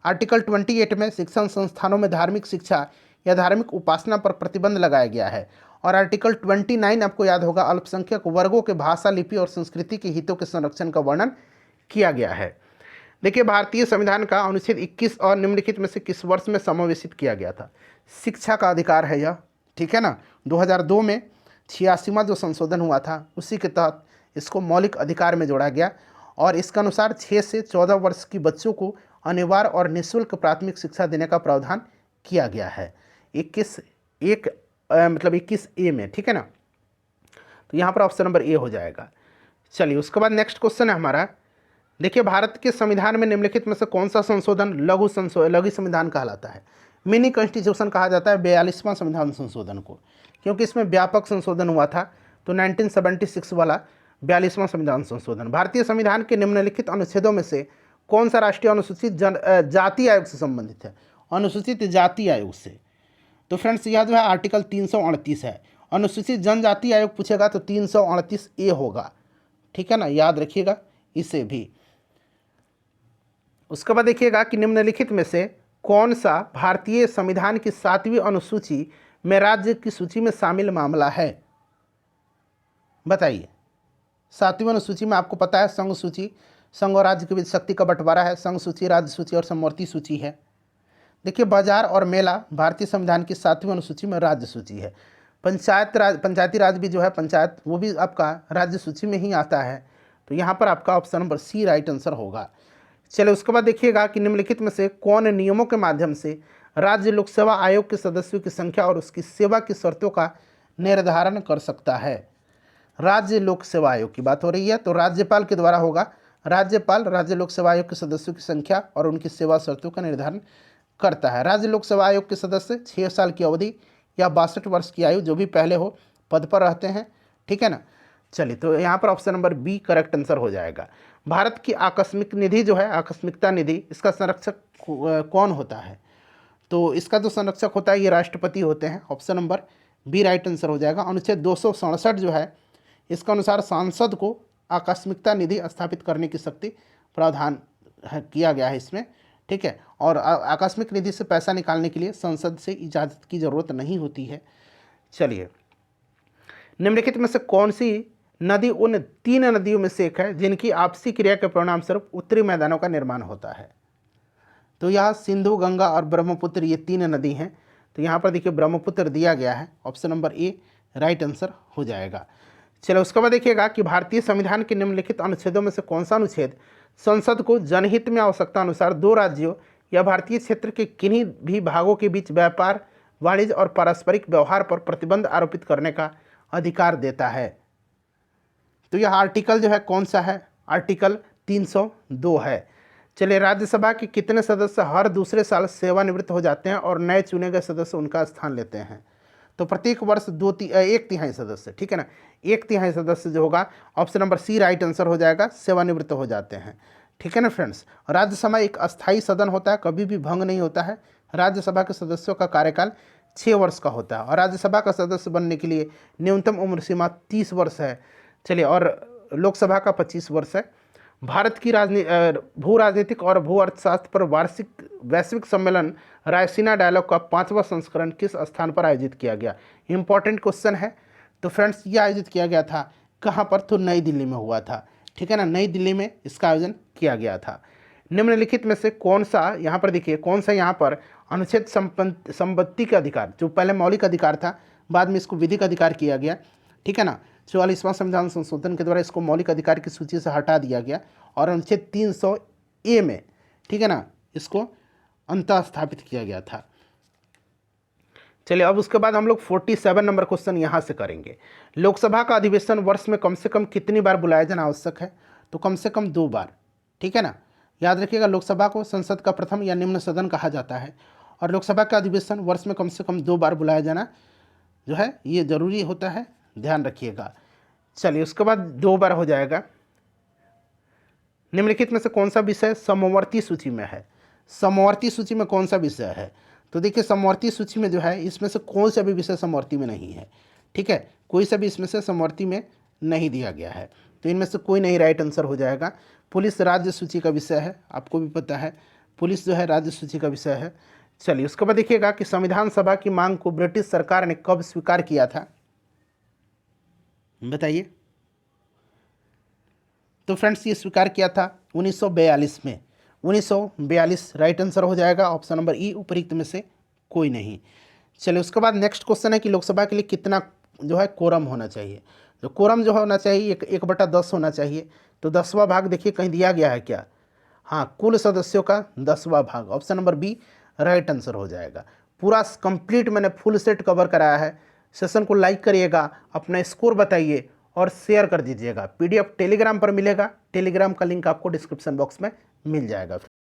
आर्टिकल 28 में शिक्षण संस्थानों में धार्मिक शिक्षा या धार्मिक उपासना पर प्रतिबंध लगाया गया है। और आर्टिकल 29 आपको याद होगा अल्पसंख्यक वर्गों के भाषा, लिपि और संस्कृति के हितों के संरक्षण का वर्णन किया गया है। देखिए भारतीय संविधान का अनुच्छेद 21 और निम्नलिखित में से किस वर्ष में समावेशित किया गया था? शिक्षा का अधिकार है यह। ठीक है ना, 2002 में 86वां जो संशोधन हुआ था उसी के तहत इसको मौलिक अधिकार में जोड़ा गया और इसके अनुसार 6 से 14 वर्ष की बच्चों को अनिवार्य और निःशुल्क प्राथमिक शिक्षा देने का प्रावधान किया गया है 21A में। ठीक है ना, तो यहाँ पर ऑप्शन नंबर ए हो जाएगा। चलिए उसके बाद नेक्स्ट क्वेश्चन है हमारा। देखिए भारत के संविधान में निम्नलिखित में से कौन सा संशोधन लघु संविधान कहलाता है? मिनी कॉन्स्टिट्यूशन कहा जाता है 42वां संविधान संशोधन को, क्योंकि इसमें व्यापक संशोधन हुआ था। तो 1976 वाला 42वां संविधान संशोधन। भारतीय संविधान के निम्नलिखित अनुच्छेदों में से कौन सा राष्ट्रीय अनुसूचित जाति आयोग से संबंधित है? अनुसूचित जाति आयोग से। तो फ्रेंड्स यह जो है आर्टिकल 338 है। अनुसूचित जनजाति आयोग पूछेगा तो 338A होगा। ठीक है ना, याद रखिएगा इसे भी। उसके बाद देखिएगा कि निम्नलिखित में से कौन सा भारतीय संविधान की 7वीं अनुसूची में राज्य की सूची में शामिल मामला है? बताइए। 7वीं अनुसूची में आपको पता है संघ सूची, संघ और राज्य के बीच शक्ति का बंटवारा है, संघ सूची, राज्य सूची और समवर्ती सूची है। देखिए बाजार और मेला भारतीय संविधान की 7वीं अनुसूची में राज्य सूची है। पंचायती राज भी जो है पंचायत, वो भी आपका राज्य सूची में ही आता है। तो यहाँ पर आपका option number C right answer होगा। चलिए उसके बाद देखिएगा कि निम्नलिखित में से कौन नियमों के माध्यम से राज्य लोक सेवा आयोग के सदस्यों की संख्या और उसकी सेवा की शर्तों का निर्धारण कर सकता है? राज्य लोक सेवा आयोग की बात हो रही है, तो राज्यपाल के द्वारा होगा। राज्यपाल राज्य लोक सेवा आयोग के सदस्यों की संख्या और उनकी सेवा शर्तों का निर्धारण करता है। राज्य लोक सेवा आयोग के सदस्य 6 साल की अवधि या 62 वर्ष की आयु जो भी पहले हो पद पर रहते हैं। ठीक है ना। चलिए तो यहाँ पर option number B correct answer हो जाएगा। भारत की आकस्मिक निधि जो है, आकस्मिकता निधि, इसका संरक्षक कौन होता है? तो इसका जो संरक्षक होता है ये राष्ट्रपति होते हैं। Option number B right answer हो जाएगा। अनुच्छेद 267 जो है इसके अनुसार सांसद को आकस्मिकता निधि स्थापित करने की शक्ति प्रावधान किया गया है इसमें। ठीक है, और आकस्मिक निधि से पैसा निकालने के लिए संसद से इजाज़त की ज़रूरत नहीं होती है। चलिए निम्नलिखित में से कौन सी नदी उन 3 नदियों में से एक है जिनकी आपसी क्रिया के परिणाम स्वरूप उत्तरी मैदानों का निर्माण होता है? तो यह सिंधु, गंगा और ब्रह्मपुत्र ये 3 नदी हैं तो यहाँ पर देखिए ब्रह्मपुत्र दिया गया है, option number A right answer हो जाएगा। चलो उसके बाद देखिएगा कि भारतीय संविधान के निम्नलिखित अनुच्छेदों में से कौन सा अनुच्छेद संसद को जनहित में आवश्यकता अनुसार दो राज्यों या भारतीय क्षेत्र के किन्हीं भी भागों के बीच व्यापार, वाणिज्य और पारस्परिक व्यवहार पर प्रतिबंध आरोपित करने का अधिकार देता है। तो यह आर्टिकल जो है कौन सा है, आर्टिकल 302 है। चलिए, राज्यसभा के कितने सदस्य हर दूसरे साल सेवानिवृत्त हो जाते हैं और नए चुने गए सदस्य उनका स्थान लेते हैं? तो प्रत्येक वर्ष 1/3 सदस्य, ठीक है ना, 1/3 सदस्य जो होगा option number C right answer हो जाएगा, सेवानिवृत्त हो जाते हैं। ठीक है ना फ्रेंड्स। राज्यसभा एक अस्थायी सदन होता है, कभी भी भंग नहीं होता है। राज्यसभा के सदस्यों का कार्यकाल 6 वर्ष का होता है और राज्यसभा का सदस्य बनने के लिए न्यूनतम उम्र सीमा 30 वर्ष है। चलिए, और लोकसभा का 25 वर्ष है। भारत की भू राजनीतिक और भू अर्थशास्त्र पर वार्षिक वैश्विक सम्मेलन रायसीना डायलॉग का 5वां संस्करण किस स्थान पर आयोजित किया गया? इंपॉर्टेंट क्वेश्चन है। तो फ्रेंड्स, ये आयोजित किया गया था कहाँ पर? तो नई दिल्ली में हुआ था। ठीक है ना, नई दिल्ली में इसका आयोजन किया गया था। निम्नलिखित में से कौन सा, यहाँ पर देखिए, कौन सा यहाँ पर अनुच्छेद संपत्ति का अधिकार, जो पहले मौलिक अधिकार था बाद में इसको विधिक अधिकार किया गया, ठीक है ना, 44वां संविधान संशोधन के द्वारा इसको मौलिक अधिकार की सूची से हटा दिया गया और अनुच्छेद 300A में, ठीक है ना, इसको अंतः स्थापित किया गया था। चलिए, अब उसके बाद हम लोग 47 नंबर क्वेश्चन यहाँ से करेंगे। लोकसभा का अधिवेशन वर्ष में कम से कम कितनी बार बुलाया जाना आवश्यक है? तो कम से कम 2 बार। ठीक है ना, याद रखिएगा, लोकसभा को संसद का प्रथम या निम्न सदन कहा जाता है और लोकसभा का अधिवेशन वर्ष में कम से कम 2 बार बुलाया जाना जो है ये जरूरी होता है, ध्यान रखिएगा। चलिए, उसके बाद 2 बार हो जाएगा। निम्नलिखित में से कौन सा विषय समवर्ती सूची में है? समवर्ती सूची में कौन सा विषय है? तो देखिए, समवर्ती सूची में जो है इसमें से कौन सा भी विषय समवर्ती में नहीं है। ठीक है, कोई सा भी इसमें से समवर्ती में नहीं दिया गया है, तो इनमें से कोई नहीं राइट आंसर हो जाएगा। पुलिस राज्य सूची का विषय है, आपको भी पता है, पुलिस जो है राज्य सूची का विषय है। चलिए, उसके बाद देखिएगा कि संविधान सभा की मांग को ब्रिटिश सरकार ने कब स्वीकार किया था? बताइए। तो फ्रेंड्स, ये स्वीकार किया था 1942 में। 1942 राइट आंसर हो जाएगा, ऑप्शन नंबर ई उपरोक्त में से कोई नहीं। चलिए, उसके बाद नेक्स्ट क्वेश्चन है कि लोकसभा के लिए कितना जो है कोरम होना चाहिए? जो कोरम जो होना चाहिए 1/10 होना चाहिए। तो 10वां भाग देखिए कहीं दिया गया है क्या? हाँ, कुल सदस्यों का 10वां भाग, option number B right answer हो जाएगा। पूरा कंप्लीट मैंने फुल सेट कवर कराया है। सेशन को लाइक करिएगा, अपना स्कोर बताइए और शेयर कर दीजिएगा। PDF टेलीग्राम पर मिलेगा, टेलीग्राम का लिंक आपको डिस्क्रिप्शन बॉक्स में मिल जाएगा।